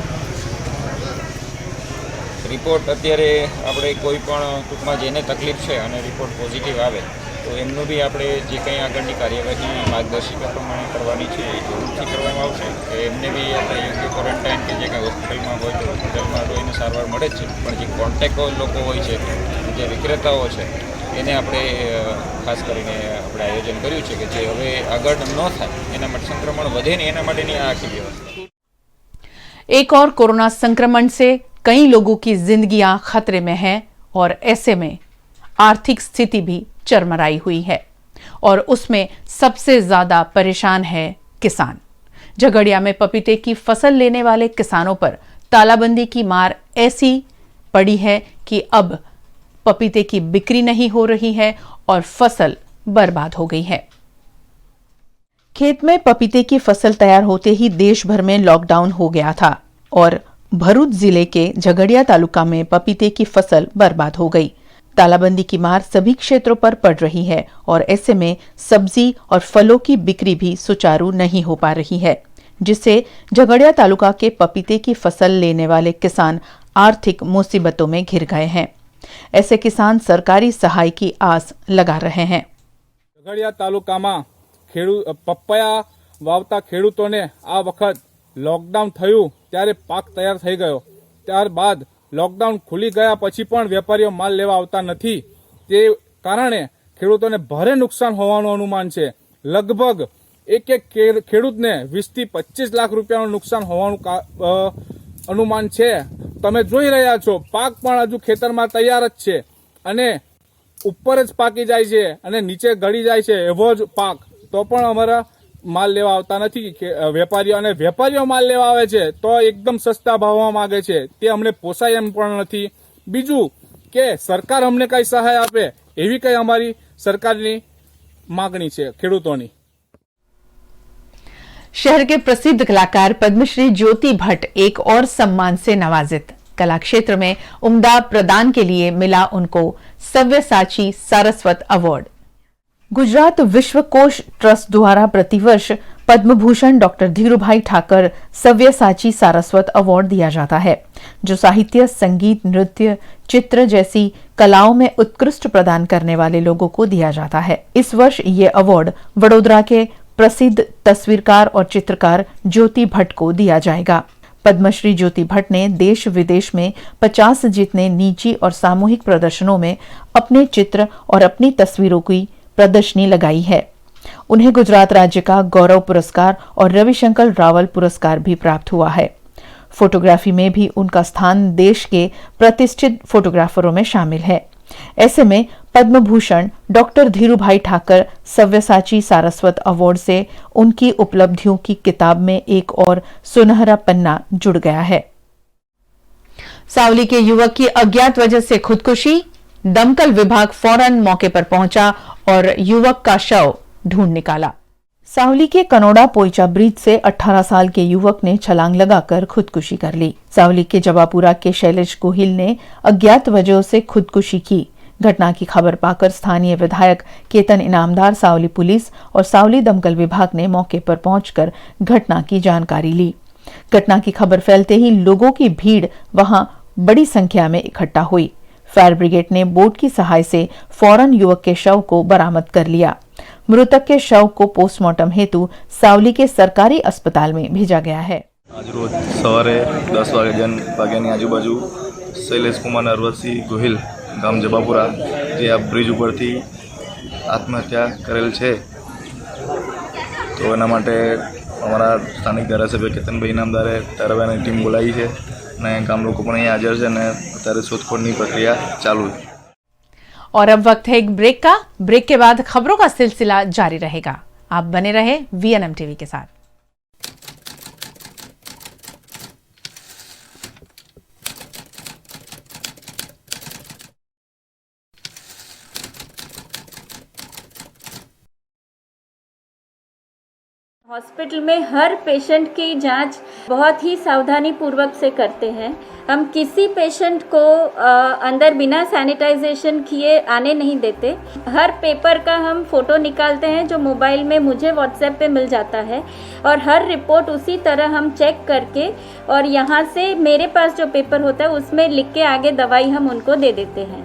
રિપોર્ટ અત્યારે આપણે કોઈ પણ ટૂંકમાં જેને તકલીફ છે અને રિપોર્ટ પોઝિટિવ આવે તો એમનું બી આપણે જે કંઈ આગળની કાર્યવાહી માર્ગદર્શિકા પ્રમાણે કરવાની છે એ જરૂરથી કરવામાં આવશે. કે એમને બી આપણે યોગ્ય ક્વોરન્ટાઇન કે જે કંઈ હોસ્પિટલમાં હોય તો હોસ્પિટલમાં તો એને સારવાર મળે જ છે, પણ જે કોન્ટેક્ટ લોકો હોય છે, જે વિક્રેતાઓ છે, એને આપણે ખાસ કરીને આપણે આયોજન કર્યું છે કે જે હવે આગળ ન થાય, એના માટે સંक्रमण વધે नहीं, એના માટેની આ આખી વ્યવસ્થા. एक और कोरोना संक्रमण से कई लोगों की जिंदगियां खतरे में हैं और ऐसे में आर्थिक स्थिति भी चरमराई हुई है और उसमें सबसे ज्यादा परेशान है किसान. झगड़िया में पपीते की फसल लेने वाले किसानों पर तालाबंदी की मार ऐसी पड़ी है कि अब पपीते की बिक्री नहीं हो रही है और फसल बर्बाद हो गई है. खेत में पपीते की फसल तैयार होते ही देश भर में लॉकडाउन हो गया था और भरूच जिले के झगड़िया तालुका में पपीते की फसल बर्बाद हो गई. तालाबंदी की मार सभी क्षेत्रों पर पड़ रही है और ऐसे में सब्जी और फलों की बिक्री भी सुचारू नहीं हो पा रही है, जिससे झगड़िया तालुका के पपीते की फसल लेने वाले किसान आर्थिक मुसीबतों में घिर गए हैं. ऐसे किसान सरकारी सहाय की आस लगा रहे हैं. झगड़िया तालुका में पपया वावता खेडूतोने आ वखत लॉकडाउन थयुं त्यारे पाक तैयार थई गयो. त्यारबाद लॉकडाउन खुली गया पछी पण वेपारीओ माल लेवा आवता नथी. ते कारणे खेडूतोने भारे नुकसान होवानुं अनुमान छे. लगभग एक खेडूतने 20 થી 25 लाख रूपियानुं नुकसान होवानुं अनुमान छे. તમે જોઈ રહ્યા છો પાક પણ હજુ ખેતરમાં તૈયાર જ છે અને ઉપર જ પાકી જાય છે અને નીચે ગળી જાય છે એવો જ પાક, તો પણ અમારા માલ લેવા આવતા નથી વેપારીઓ, અને વેપારીઓ માલ લેવા આવે છે તો એકદમ સસ્તા ભાવમાં માગે છે, તે અમને પોસાય એમ પણ નથી. બીજું કે સરકાર અમને કઈ સહાય આપે એવી કઈ અમારી સરકારની માગણી છે ખેડૂતોની. शहर के प्रसिद्ध कलाकार पद्मश्री ज्योति भट्ट एक और सम्मान से नवाजित. कला क्षेत्र में उम्दा प्रदान के लिए मिला उनको सव्यसाची सारस्वत अवार्ड. गुजरात विश्वकोश ट्रस्ट द्वारा प्रतिवर्ष पद्म भूषण डॉक्टर धीरूभाई ठाकर सव्यसाची सारस्वत अवार्ड दिया जाता है, जो साहित्य, संगीत, नृत्य, चित्र जैसी कलाओं में उत्कृष्ट प्रदान करने वाले लोगों को दिया जाता है. इस वर्ष ये अवार्ड वडोदरा के प्रसिद्ध तस्वीरकार और चित्रकार ज्योति भट्ट को दिया जाएगा. पद्मश्री ज्योति भट्ट ने देश विदेश में 50 जितने निजी और सामूहिक प्रदर्शनों में अपने चित्र और अपनी तस्वीरों की प्रदर्शनी लगाई है. उन्हें गुजरात राज्य का गौरव पुरस्कार और रविशंकर रावल पुरस्कार भी प्राप्त हुआ है. फोटोग्राफी में भी उनका स्थान देश के प्रतिष्ठित फोटोग्राफरों में शामिल है. ऐसे में पद्म भूषण डॉक्टर धीरूभाई ठाकर सव्यसाची सारस्वत अवार्ड से उनकी उपलब्धियों की किताब में एक और सुनहरा पन्ना जुड़ गया है. सावली के युवक की अज्ञात वजह से खुदकुशी. दमकल विभाग फौरन मौके पर पहुंचा और युवक का शव ढूंढ निकाला. सावली के कनोड़ा पोईचा ब्रिज से 18 साल के युवक ने छलांग लगाकर खुदकुशी कर ली. सावली के जवापुरा के शैलेश गोहिल ने अज्ञात वजहों से खुदकुशी की. घटना की खबर पाकर स्थानीय विधायक केतन इनामदार, सावली पुलिस और सावली दमकल विभाग ने मौके पर पहुंचकर घटना की जानकारी ली. घटना की खबर फैलते ही लोगों की भीड़ वहां बड़ी संख्या में इकट्ठा हुई. फायर ब्रिगेड ने बोट की सहायता से फौरन युवक के शव को बरामद कर लिया. मृतक के शव को पोस्टमार्टम हेतु सावली के सरकारी अस्पताल में भेजा गया है. आज रोज सवारे 10 वाग्यानी आजूबाजू शैलेश कुमार नरवतसिंह गोहिल गाम जबापुरा जे आ ब्रिज ઉપરથી આત્મહત્યા કરેલ છે, તો એના માટે અમારા સ્થાનિક ધારાસભ્ય કેતનભાઈ ઇનામદારે તારાબાઈની ટીમ બોલાવી છે અને ગામ લોકો પણ અહીં હાજર છે અને અત્યારે શોધખોળની પ્રક્રિયા ચાલુ છે. और अब वक्त है एक ब्रेक का. ब्रेक के बाद खबरों का सिलसिला जारी रहेगा. आप बने रहे VNM टीवी के साथ. हॉस्पिटल में हर पेशेंट की जांच बहुत ही सावधानी पूर्वक से करते हैं. हम किसी पेशेंट को अंदर बिना सैनिटाइजेशन किए आने नहीं देते. हर पेपर का हम फोटो निकालते हैं जो मोबाइल में मुझे व्हाट्सएप पे मिल जाता है और हर रिपोर्ट उसी तरह हम चेक करके और यहाँ से मेरे पास जो पेपर होता है उसमें लिख के आगे दवाई हम उनको दे देते हैं.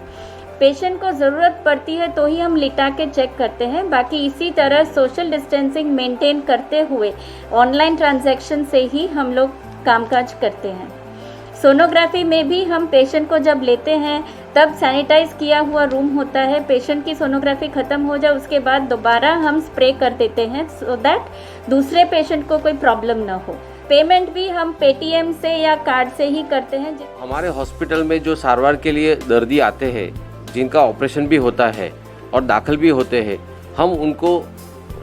पेशेंट को ज़रूरत पड़ती है तो ही हम लिटा के चेक करते हैं. बाकी इसी तरह सोशल डिस्टेंसिंग मेंटेन करते हुए ऑनलाइन ट्रांजैक्शन से ही हम लोग कामकाज करते हैं. सोनोग्राफी में भी हम पेशेंट को जब लेते हैं तब सैनिटाइज किया हुआ रूम होता है. पेशेंट की सोनोग्राफी ख़त्म हो जाए उसके बाद दोबारा हम स्प्रे कर देते हैं सो दैट दूसरे पेशेंट को कोई प्रॉब्लम ना हो. पेमेंट भी हम पेटीएम से या कार्ड से ही करते हैं. हमारे हॉस्पिटल में जो सारवार के लिए दर्दी आते हैं, जिनका ऑपरेशन भी होता है और दाखिल भी होते हैं, हम उनको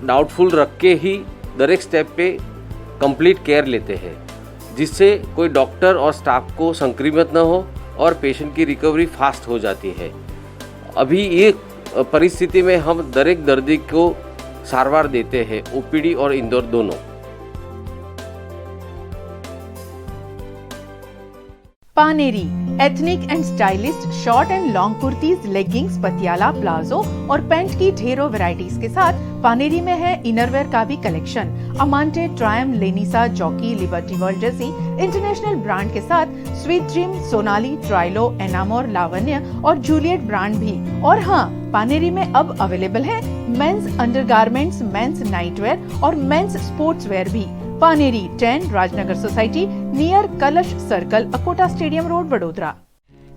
डाउटफुल रख के ही दर एक स्टेप पे कंप्लीट केयर लेते हैं, जिससे कोई डॉक्टर और स्टाफ को संक्रमित न हो और पेशेंट की रिकवरी फास्ट हो जाती है. अभी ये परिस्थिति में हम दर एक दर्दी को सारवार देते हैं, ओपीडी और इंदौर दोनों. Paneri ethnic and stylist short and long kurtis, leggings, Patiala, palazzo और पैंट की ढेरों वैरायटीज के साथ पानेरी में है इनरवेयर का भी कलेक्शन. अमांटे, ट्रायम, लेनिसा, जॉकी, लिबर्टी वर्ल्ड जैसी इंटरनेशनल ब्रांड के साथ स्वीट ड्रीम, सोनाली, ट्राइलो, एनामोर, लावण्य और जूलियट ब्रांड भी. और हाँ, पानेरी में अब अवेलेबल है मेंस अंडरगारमेंट्स, मेंस नाइटवेयर और मेंस स्पोर्ट्स वेयर भी. पानेरी 10 राजनगर सोसाइटी नियर कलश circle, Akota stadium road, Vadodara.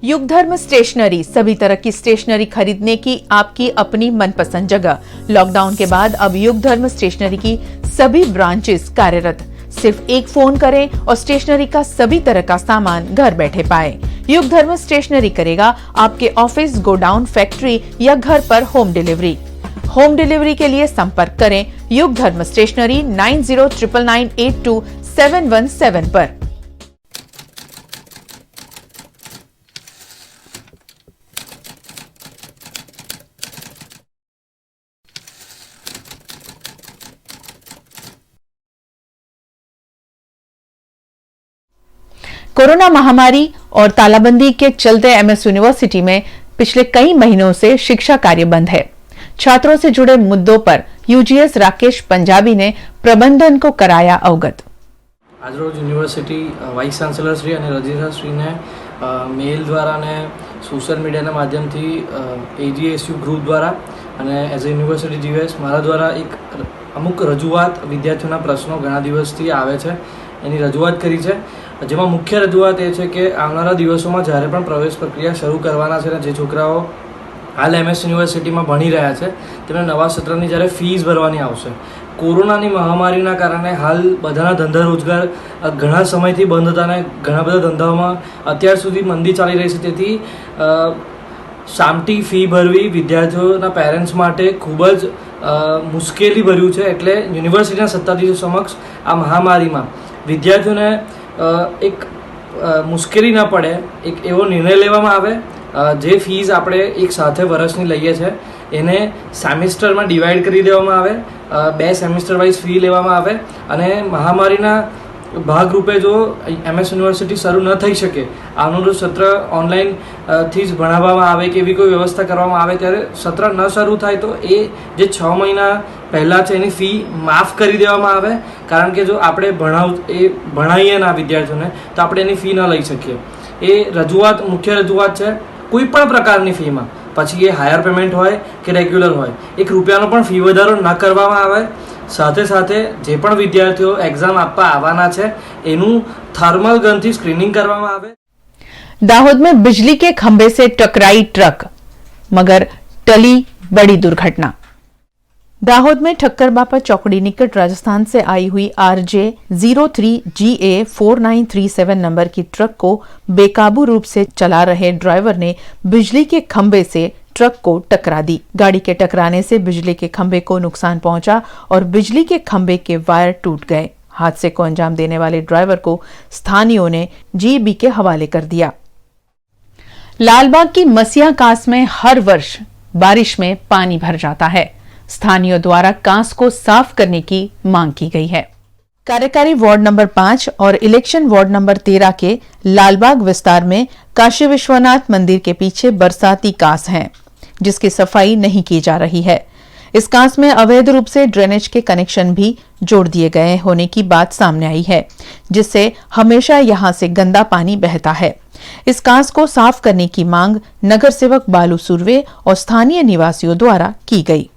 युग धर्म स्टेशनरी, सभी तरह की स्टेशनरी खरीदने की आपकी अपनी मनपसंद जगह. लॉकडाउन के बाद अब युग धर्म स्टेशनरी की सभी ब्रांचेस कार्यरत. सिर्फ एक फोन करें और स्टेशनरी का सभी तरह का सामान घर बैठे पाएं. युग धर्म स्टेशनरी करेगा आपके ऑफिस, गोडाउन, फैक्ट्री या घर पर होम डिलीवरी. होम डिलीवरी के लिए संपर्क करें युग धर्म स्टेशनरी 9099822717 पर. कोरोना महामारी और तालाबंदी के चलते एमएस यूनिवर्सिटी में पिछले कई महीनों से शिक्षा कार्य बंद है. छात्रों से जुड़े मुद्दों पर यूजीएस राकेश पंजाबी ने प्रबंधन को कराया अवगत. आज रोज यूनिवर्सिटी वाइस चांसलर श्री અને રજિસ્ટ્રાર શ્રીને મેલ દ્વારા અને સોશિયલ મીડિયાના માધ્યમથી એજીએસયુ ગ્રુપ દ્વારા અને એઝ અ યુનિવર્સિટી જીએસ મારા દ્વારા એક અમુક રજૂઆત વિદ્યાર્થીઓના પ્રશ્નો ઘણા દિવસથી આવે છે એની રજૂઆત કરી છે. જેમાં મુખ્ય રજૂઆત એ છે કે આવનારા દિવસોમાં જ્યારે પણ પ્રવેશ પ્રક્રિયા શરૂ કરવાના છે અને જે છોકરાઓ હાલ એમએસ યુનિવર્સિટીમાં ભણી રહ્યા છે તેમને નવા સત્રની જ્યારે ફીસ ભરવાની આવશે. કોરોનાની મહામારીના કારણે હાલ બધાના ધંધા રોજગાર ઘણા સમયથી બંધ હતા અને ઘણા બધા ધંધાઓમાં અત્યાર સુધી મંદી ચાલી રહી છે. તેથી સામટી ફી ભરવી વિદ્યાર્થીઓના પેરેન્ટ્સ માટે ખૂબ જ મુશ્કેલી ભર્યું છે. એટલે યુનિવર્સિટીના સત્તાધીશો સમક્ષ આ મહામારીમાં વિદ્યાર્થીઓને એક મુશ્કેલી ન પડે એક એવો નિર્ણય લેવામાં આવે. જે ફીઝ આપણે એક સાથે વર્ષની લઈએ છીએ એને સેમિસ્ટરમાં ડિવાઈડ કરી દેવામાં આવે, 2 સેમિસ્ટર વાઇઝ ફી લેવામાં આવે અને મહામારીના ભાગરૂપે જો એમએસ યુનિવર્સિટી શરૂ ન થઈ શકે, આવનારું સત્ર ઓનલાઈન થી જ ભણાવવામાં આવે કે એવી કોઈ વ્યવસ્થા કરવામાં આવે ત્યારે સત્ર ન શરૂ થાય તો એ જે 6 મહિના પહેલાં છે એની ફી માફ કરી દેવામાં આવે. કારણ કે જો આપણે ભણાવીએ ના વિદ્યાર્થીઓને તો આપણે એની ફી ન લઈ શકીએ. એ રજૂઆત મુખ્ય રજૂઆત છે. કોઈ પણ પ્રકારની ફીમાં, પછી એ હાયર પેમેન્ટ હોય કે રેગ્યુલર હોય, 1 રૂપિયાનો પણ ફી વધારો ન કરવામાં આવે. સાથે સાથે જે પણ વિદ્યાર્થીઓ એક્ઝામ આપવા આવવાના છે એનું થર્મલ ગનથી સ્ક્રીનિંગ કરવામાં આવે. दाहोद में बिजली के खंभे से टकराई ट्रक, मगर टली बड़ी दुर्घटना. दाहोद में ठक्कर बापा चौकड़ी निकट राजस्थान से आई हुई RJ 03GA 4937 नंबर की ट्रक को बेकाबू रूप से चला रहे ड्राइवर ने बिजली के खंभे से ट्रक को टकरा दी। गाड़ी के टकराने से बिजली के खंभे को नुकसान पहुंचा और बिजली के खंभे के वायर टूट गए। हादसे को अंजाम देने वाले ड्राइवर को स्थानीयों ने GEB के हवाले कर दिया। लालबाग की मसिया कास में हर वर्ष बारिश में पानी भर जाता है। स्थानीयों द्वारा कांस को साफ करने की मांग की गई है। कार्यकारी वार्ड नंबर 5 और इलेक्शन वार्ड नंबर 13 के लालबाग विस्तार में काशी विश्वनाथ मंदिर के पीछे बरसाती कांस है, जिसकी सफाई नहीं की जा रही है। इस कांस में अवैध रूप से ड्रेनेज के कनेक्शन भी जोड़ दिए गए होने की बात सामने आई है, जिससे हमेशा यहां से गंदा पानी बहता है। इस कांस को साफ करने की मांग नगर सेवक बालू सुरवे और स्थानीय निवासियों द्वारा की गई।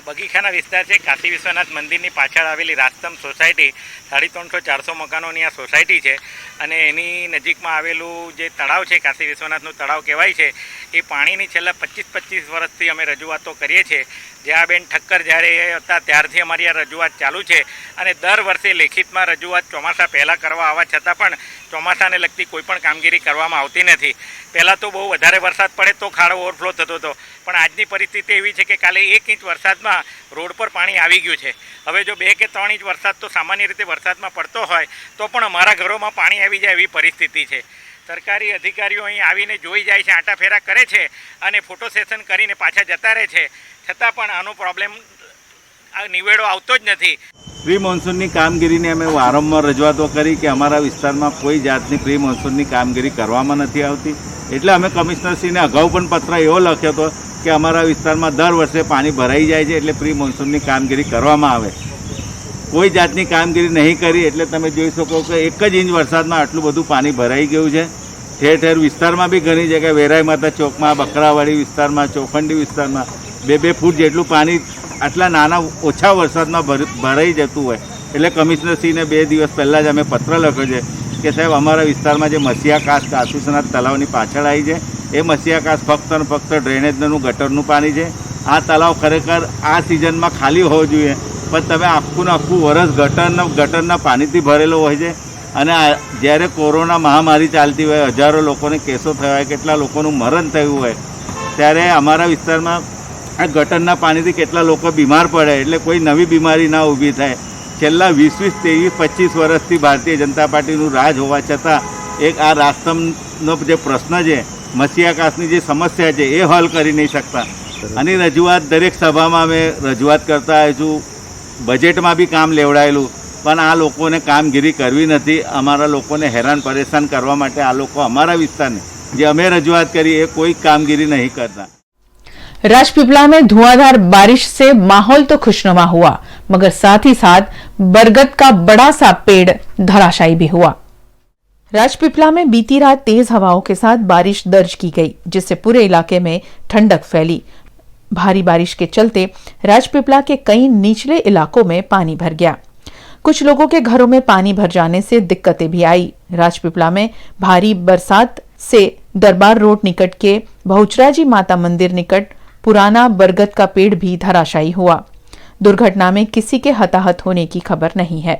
બગીચાના વિસ્તાર છે કાશી વિશ્વનાથ મંદિરની પાછળ આવેલી રાસ્તમ સોસાયટી 350-400 મકાનોની આ સોસાયટી છે અને એની નજીકમાં આવેલું જે તળાવ છે કાશી વિશ્વનાથનું તળાવ કહેવાય છે એ પાણીની છેલ્લા 25-25 વર્ષથી અમે રજૂઆતો કરીએ છીએ। જયાબેન ઠક્કર જ્યારે હતા ત્યારથી અમારી આ રજૂઆત ચાલુ છે અને દર વર્ષે લેખિતમાં રજૂઆત ચોમાસા પહેલાં કરવા આવવા છતાં પણ ચોમાસાને લગતી કોઈપણ કામગીરી કરવામાં આવતી નથી। પહેલાં તો બહુ વધારે વરસાદ પડે તો ખાડો ઓવરફ્લો થતો હતો, પણ આજની પરિસ્થિતિ એવી છે કે કાલે 1 ઇંચ વરસાદમાં રોડ પર પાણી આવી ગયું છે। હવે જો 2 કે 3 ઇંચ વરસાદ તો સામાન્ય રીતે વરસાદમાં પડતો હોય તો પણ અમારા ઘરોમાં પાણી આવી જાય એવી પરિસ્થિતિ છે। સરકારી અધિકારીઓ અહીં આવીને જોઈ જાય છે, આંટાફેરા કરે છે અને ફોટો સેશન કરીને પાછા જતા રહે છે, છતાં પણ આનો પ્રોબ્લેમ નિવેડો આવતો જ નથી। પ્રી મોન્સૂનની કામગીરીને અમે વારંવાર રજૂઆતો કરી કે અમારા વિસ્તારમાં કોઈ જાતની પ્રી મોન્સૂનની કામગીરી કરવામાં નથી આવતી, એટલે અમે કમિશનરશ્રીને અગાઉ પણ પત્ર એવો લખ્યો હતો કે અમારા વિસ્તારમાં દર વર્ષે પાણી ભરાઈ જાય છે, એટલે પ્રી મોન્સૂનની કામગીરી કરવામાં આવે। કોઈ જાતની કામગીરી નહીં કરી એટલે તમે જોઈ શકો કે 1 જ ઇંચ વરસાદમાં આટલું બધું પાણી ભરાઈ ગયું છે। ઠેર ઠેર વિસ્તારમાં બી ઘણી જગ્યાએ વેરાઈ માતા ચોકમાં, બકરાવાડી વિસ્તારમાં, ચોખંડી વિસ્તારમાં 2-2 ફૂટ જેટલું પાણી આટલા નાના ઓછા વરસાદમાં ભરાઈ જતું હોય, એટલે કમિશનરશ્રીને 2 દિવસ પહેલાં જ અમે પત્ર લખ્યો છે કે સાહેબ અમારા વિસ્તારમાં જે મસિયા કાસ કાશી વિશ્વનાથ તળાવની પાછળ આવી છે એ મસિયા કાસ ફક્ત ને ફક્ત ડ્રેનેજનું ગટરનું પાણી છે। આ તળાવ ખરેખર આ સિઝનમાં ખાલી હોવો જોઈએ, પણ તમે આખું ને આખું વરસ ગટરના પાણીથી ભરેલો હોય છે અને જ્યારે કોરોના મહામારી ચાલતી હોય, હજારો લોકોને કેસો થયા હોય, કેટલા લોકોનું મરણ થયું હોય, ત્યારે અમારા વિસ્તારમાં આ ગટરના પાણીથી કેટલા લોકો બીમાર પડે, એટલે કોઈ નવી બીમારી ના ઊભી થાય। છેલ્લા 20-20, 23-25 વર્ષથી ભારતીય જનતા પાર્ટીનું રાજ હોવા છતાં એક આ રાસ્તમનો જે પ્રશ્ન છે, મસિયાકાસની જે સમસ્યા છે એ હલ કરી નહીં શકતા। આની રજૂઆત દરેક સભામાં અમે રજૂઆત કરતા આવીશું, બજેટમાં બી કામ લેવડાયેલું, પણ આ લોકોને કામગીરી કરવી નથી। અમારા લોકોને હેરાન પરેશાન કરવા માટે આ લોકો અમારા વિસ્તારને જે અમે રજૂઆત કરી એ કોઈ કામગીરી नहीं करता। राजपीपला में धुआंधार बारिश से माहौल तो खुशनुमा हुआ, मगर साथ ही साथ बरगद का बड़ा सा पेड़ धराशायी भी हुआ। राजपीपला में बीती रात तेज हवाओं के साथ बारिश दर्ज की गई, जिससे पूरे इलाके में ठंडक फैली। भारी बारिश के चलते राजपीपला के कई निचले इलाकों में पानी भर गया। कुछ लोगों के घरों में पानी भर जाने से दिक्कतें भी आई। राजपीपला में भारी बरसात से दरबार रोड निकट के बहुचराजी माता मंदिर निकट पुराना बरगद का पेड़ भी धराशायी हुआ। दुर्घटना में किसी के हताहत होने की खबर नहीं है।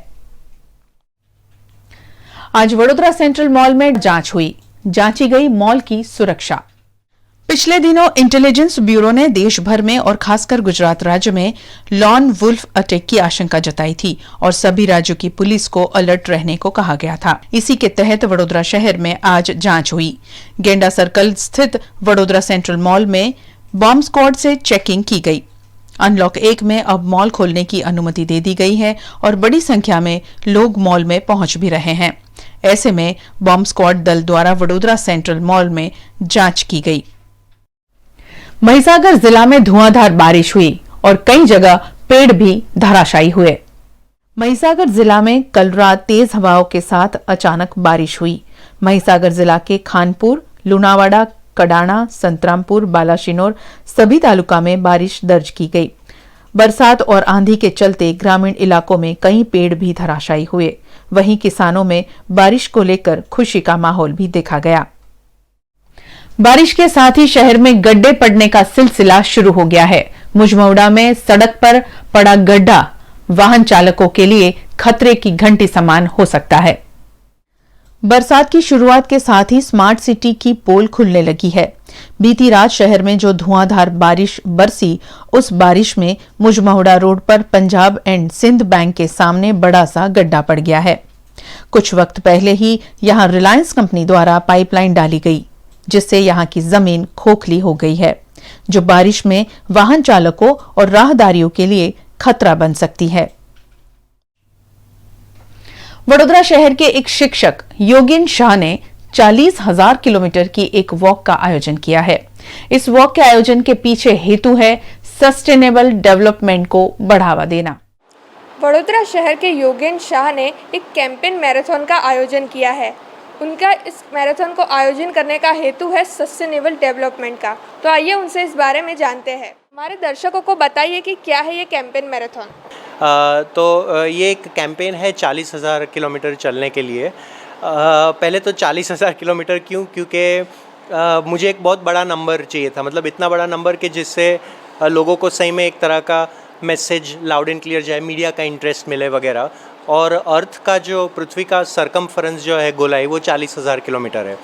आज वडोदरा सेंट्रल मॉल में जांच हुई, जांची गई मॉल की सुरक्षा। पिछले दिनों इंटेलिजेंस ब्यूरो ने देश भर में और खासकर गुजरात राज्य में लॉन वुल्फ अटैक की आशंका जताई थी और सभी राज्यों की पुलिस को अलर्ट रहने को कहा गया था। इसी के तहत वडोदरा शहर में आज जांच हुई। गेंडा सर्कल स्थित वडोदरा सेंट्रल मॉल में बॉम्ब स्क्वाड से चेकिंग की गई। अनलॉक 1 में अब मॉल खोलने की अनुमति दे दी गई है और बड़ी संख्या में लोग मॉल में पहुंच भी रहे हैं। ऐसे में बॉम्ब स्क्वाड दल द्वारा वडोदरा सेंट्रल मॉल में जांच की गई। महिसागर जिला में धुआंधार बारिश हुई और कई जगह पेड़ भी धराशायी हुए। महिसागर जिला में कल रात तेज हवाओं के साथ अचानक बारिश हुई। महिसागर जिला के खानपुर, लुणावाड़ा, कडाना, संतरामपुर, बालाशिनोर सभी तालुका में बारिश दर्ज की गई। बरसात और आंधी के चलते ग्रामीण इलाकों में कई पेड़ भी धराशायी हुए। वहीं किसानों में बारिश को लेकर खुशी का माहौल भी देखा गया। बारिश के साथ ही शहर में गड्ढे पड़ने का सिलसिला शुरू हो गया है। मुजमौड़ा में सड़क पर पड़ा गड्ढा वाहन चालकों के लिए खतरे की घंटी समान हो सकता है। बरसात की शुरुआत के साथ ही स्मार्ट सिटी की पोल खुलने लगी है। बीती रात शहर में जो धुआंधार बारिश बरसी, उस बारिश में मुजमौड़ा रोड पर पंजाब एंड सिंध बैंक के सामने बड़ा सा गड्ढा पड़ गया है। कुछ वक्त पहले ही यहां रिलायंस कंपनी द्वारा पाइपलाइन डाली गई, जिससे यहां की जमीन खोखली हो गई है, जो बारिश में वाहन चालकों और राहदारियों के लिए खतरा बन सकती है। वडोदरा शहर के एक शिक्षक योगिन शाह ने 40,000 किलोमीटर की एक वॉक का आयोजन किया है। इस वॉक के आयोजन के पीछे हेतु है सस्टेनेबल डेवलपमेंट को बढ़ावा देना। वडोदरा शहर के योगिन शाह ने एक कैंपेन मैराथन का आयोजन किया है। उनका इस मैराथन को आयोजन करने का हेतु है सस्टेनेबल डेवलपमेंट का। तो आइए उनसे इस बारे में जानते हैं। हमारे दर्शकों को बताइए कि क्या है ये कैंपेन मैराथन। तो ये एक कैंपेन है 40,000 किलोमीटर चलने के लिए। पहले तो 40,000 किलोमीटर क्यों, क्योंकि मुझे एक बहुत बड़ा नंबर चाहिए था, मतलब इतना बड़ा नंबर कि जिससे लोगों को सही में एक तरह का मैसेज लाउड एंड क्लियर जाए, मीडिया का इंटरेस्ट मिले वगैरह। और अर्थ का जो पृथ्वी का सरकमफरेंस जो है गोलाई, वो 40,000 किलोमीटर है।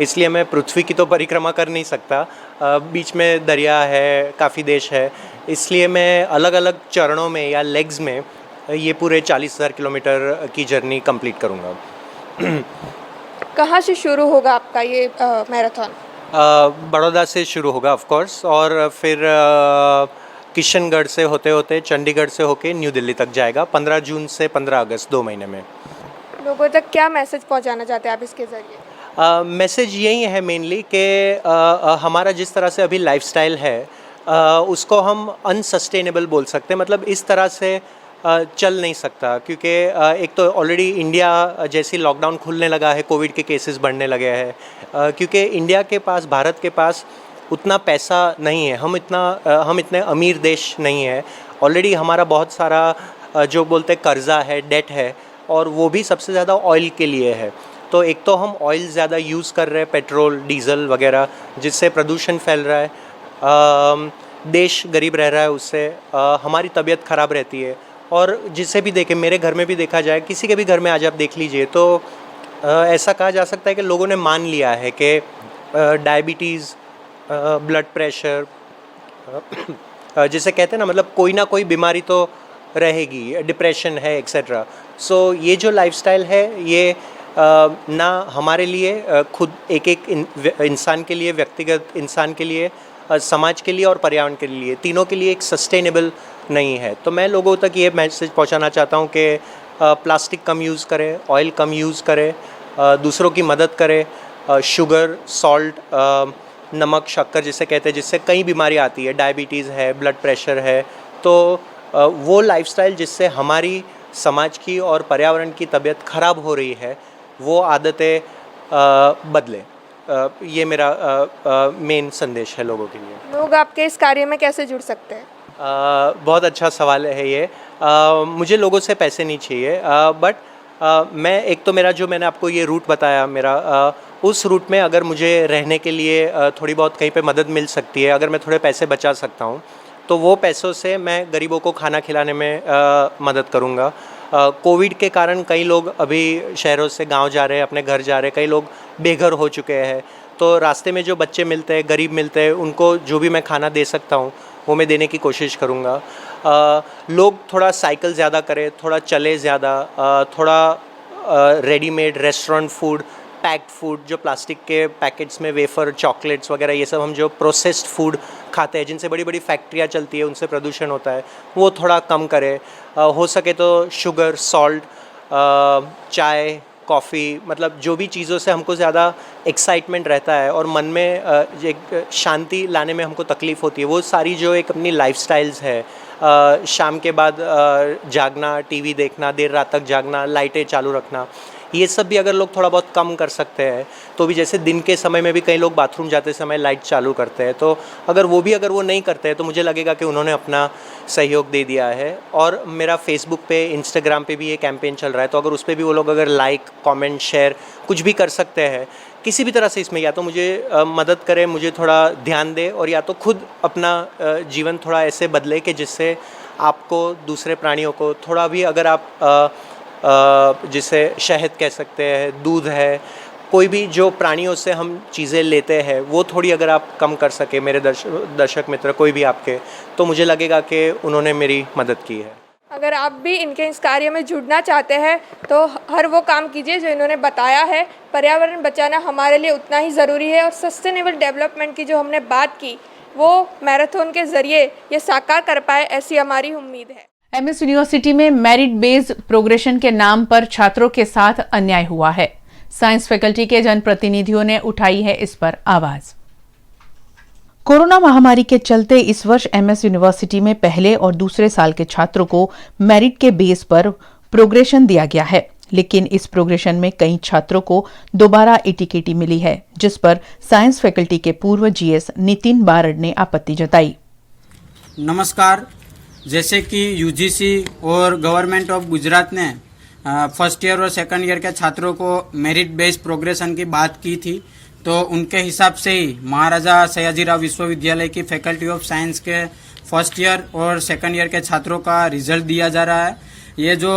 इसलिए मैं पृथ्वी की तो परिक्रमा कर नहीं सकता, बीच में दरिया है, काफ़ी देश है, इसलिए मैं अलग अलग चरणों में या लेग्स में ये पूरे 40,000 किलोमीटर की जर्नी कंप्लीट करूँगा। कहाँ से शुरू होगा आपका ये मैराथन? बड़ौदा से शुरू होगा ऑफ कोर्स, और फिर किशनगढ़ से होते होते चंडीगढ़ से होके न्यू दिल्ली तक जाएगा 15 जून से 15 अगस्त 2 महीने में। लोगों तक क्या मैसेज पहुंचाना चाहते हैं आप इसके ज़रिए? मैसेज यही है मेनली कि हमारा जिस तरह से अभी लाइफस्टाइल है उसको हम अनसस्टेनेबल बोल सकते हैं, मतलब इस तरह से चल नहीं सकता, क्योंकि एक तो ऑलरेडी इंडिया जैसी लॉकडाउन खुलने लगा है, कोविड के केसेस बढ़ने लगे हैं, क्योंकि इंडिया के पास, भारत के पास उतना पैसा नहीं है, हम इतने अमीर देश नहीं है। ऑलरेडी हमारा बहुत सारा जो बोलते कर्जा है, डेट है, और वो भी सबसे ज़्यादा ऑयल के लिए है। तो एक तो हम ऑयल ज़्यादा यूज़ कर रहे हैं, पेट्रोल, डीजल वगैरह, जिससे प्रदूषण फैल रहा है, देश गरीब रह रहा है, उससे हमारी तबीयत ख़राब रहती है। और जिसे भी देखें, मेरे घर में भी देखा जाए, किसी के भी घर में आज आप देख लीजिए, तो ऐसा कहा जा सकता है कि लोगों ने मान लिया है कि डायबिटीज़, ब्लड प्रेशर, जिसे कहते हैं ना, मतलब कोई ना कोई बीमारी तो रहेगी, डिप्रेशन है एक्सेट्रा। सो ये जो लाइफस्टाइल है, ये ना हमारे लिए खुद एक इंसान के लिए, व्यक्तिगत इंसान के लिए, समाज के लिए और पर्यावरण के लिए, तीनों के लिए एक सस्टेनेबल नहीं है। तो मैं लोगों तक ये मैसेज पहुंचाना चाहता हूं कि प्लास्टिक कम यूज़ करें, ऑयल कम यूज़ करें, दूसरों की मदद करें, शुगर, सॉल्ट, नमक, शक्कर जिसे कहते हैं, जिससे कई बीमारी आती है, डायबिटीज़ है, ब्लड प्रेशर है। तो वो लाइफस्टाइल जिससे हमारी समाज की और पर्यावरण की तबीयत ख़राब हो रही है, वो आदतें बदलें। ये मेरा मेन संदेश है लोगों के लिए। लोग आपके इस कार्य में कैसे जुड़ सकते हैं? बहुत अच्छा सवाल है ये। मुझे लोगों से पैसे नहीं चाहिए, बट मैं एक तो मेरा जो मैंने आपको ये रूट बताया मेरा, उस रूट में अगर मुझे रहने के लिए थोड़ी बहुत कहीं पे मदद मिल सकती है, अगर मैं थोड़े पैसे बचा सकता हूँ, तो वो पैसों से मैं गरीबों को खाना खिलाने में मदद करूँगा। कोविड के कारण कई लोग अभी शहरों से गांव जा रहे हैं, अपने घर जा रहे हैं, कई लोग बेघर हो चुके हैं। तो रास्ते में जो बच्चे मिलते हैं, गरीब मिलते हैं, उनको जो भी मैं खाना दे सकता हूँ वो मैं देने की कोशिश करूँगा। लोग थोड़ा साइकिल ज़्यादा करें, थोड़ा चले ज़्यादा, थोड़ा readymade restaurant food, packed food, जो प्लास्टिक के पैकेट्स में वेफ़र, चॉकलेट्स वगैरह, ये सब हम जो प्रोसेस्ड फूड खाते हैं, जिनसे बड़ी बड़ी फैक्ट्रियाँ चलती है, उनसे प्रदूषण होता है, वो थोड़ा कम करें। हो सके तो शुगर, सॉल्ट, चाय, कॉफ़ी, मतलब जो भी चीज़ों से हमको ज़्यादा एक्साइटमेंट रहता है और मन में एक शांति लाने में हमको तकलीफ़ होती है, वो सारी जो एक अपनी लाइफस्टाइल्स है, शाम के बाद जागना, टीवी देखना, देर रात तक जागना, लाइटें चालू रखना, ये सब भी अगर लोग थोड़ा बहुत कम कर सकते हैं तो भी, जैसे दिन के समय में भी कई लोग बाथरूम जाते समय लाइट चालू करते हैं, तो अगर वो नहीं करते हैं तो मुझे लगेगा कि उन्होंने अपना सहयोग दे दिया है। और मेरा फेसबुक पे, इंस्टाग्राम पे भी ये कैंपेन चल रहा है, तो अगर उस पर भी वो लोग अगर लाइक, कमेंट, शेयर कुछ भी कर सकते हैं किसी भी तरह से इसमें, या तो मुझे मदद करे, मुझे थोड़ा ध्यान दे, और या तो खुद अपना जीवन थोड़ा ऐसे बदले कि जिससे आपको, दूसरे प्राणियों को थोड़ा भी, अगर आप जिसे शहद कह सकते हैं, दूध है, कोई भी जो प्राणियों से हम चीज़ें लेते हैं वो थोड़ी अगर आप कम कर सके, मेरे दर्शक मित्र कोई भी आपके, तो मुझे लगेगा कि उन्होंने मेरी मदद की है। अगर आप भी इनके इस कार्य में जुड़ना चाहते हैं तो हर वो काम कीजिए जो इन्होंने बताया है। पर्यावरण बचाना हमारे लिए उतना ही ज़रूरी है, और सस्टेनेबल डेवलपमेंट की जो हमने बात की वो मैराथन के ज़रिए ये साकार कर पाए, ऐसी हमारी उम्मीद है। एमएस यूनिवर्सिटी में मेरिट बेस्ड प्रोग्रेशन के नाम पर छात्रों के साथ अन्याय हुआ है। साइंस फैकल्टी के जनप्रतिनिधियों ने उठाई है इस पर आवाज। कोरोना महामारी के चलते इस वर्ष एमएस यूनिवर्सिटी में पहले और दूसरे साल के छात्रों को मेरिट के बेस पर प्रोग्रेशन दिया गया है, लेकिन इस प्रोग्रेशन में कई छात्रों को दोबारा एटीकेटी मिली है, जिस पर साइंस फैकल्टी के पूर्व जीएस नितिन बारड ने आपत्ति जताई। नमस्कार। जैसे कि यूजीसी और गवर्नमेंट ऑफ गुजरात ने फर्स्ट ईयर और सेकंड ईयर के छात्रों को मेरिट बेस्ड प्रोग्रेशन की बात की थी, तो उनके हिसाब से ही महाराजा सयाजीराव विश्वविद्यालय की फैकल्टी ऑफ साइंस के फर्स्ट ईयर और सेकंड ईयर के छात्रों का रिजल्ट दिया जा रहा है। ये जो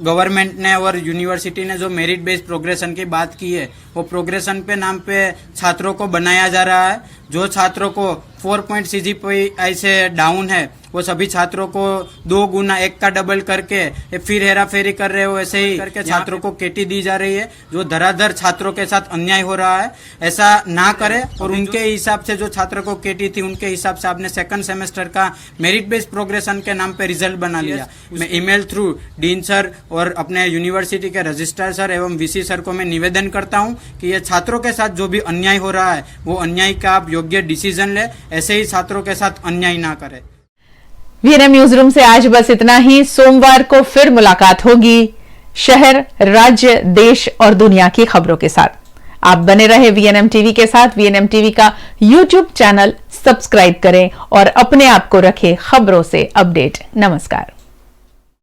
गवर्नमेंट ने और यूनिवर्सिटी ने जो मेरिट बेस्ड प्रोग्रेशन की बात की है, वो प्रोग्रेशन पे नाम पे छात्रों को बनाया जा रहा है। जो छात्रों को 4 पॉइंट CGPI से डाउन है वो सभी छात्रों को 2 गुना 1 का डबल करके फिर हेरा फेरी कर रहे हो, ऐसे ही करके छात्रों को केटी दी जा रही है, जो धराधर छात्रों के साथ अन्याय हो रहा है। ऐसा ना करे, और उनके हिसाब से जो छात्रों को केटी थी उनके हिसाब से आपने सेकंड सेमेस्टर का मेरिट बेस्ड प्रोग्रेशन के नाम पे रिजल्ट बना लिया। मैं ईमेल थ्रू डीन सर और अपने यूनिवर्सिटी के रजिस्ट्रार सर एवं वीसी सर को मैं निवेदन करता हूँ कि ये छात्रों के साथ जो भी अन्याय हो रहा है वो अन्याय का आप योग्य डिसीजन ले, ऐसे ही छात्रों के साथ अन्याय ना करे। वीएनएम न्यूज रूम से आज बस इतना ही। सोमवार को फिर मुलाकात होगी शहर, राज्य, देश और दुनिया की खबरों के साथ। आप बने रहे वीएनएम टीवी के साथ। वीएनएम टीवी का यूट्यूब चैनल सब्सक्राइब करें और अपने आप को रखें खबरों से अपडेट। नमस्कार।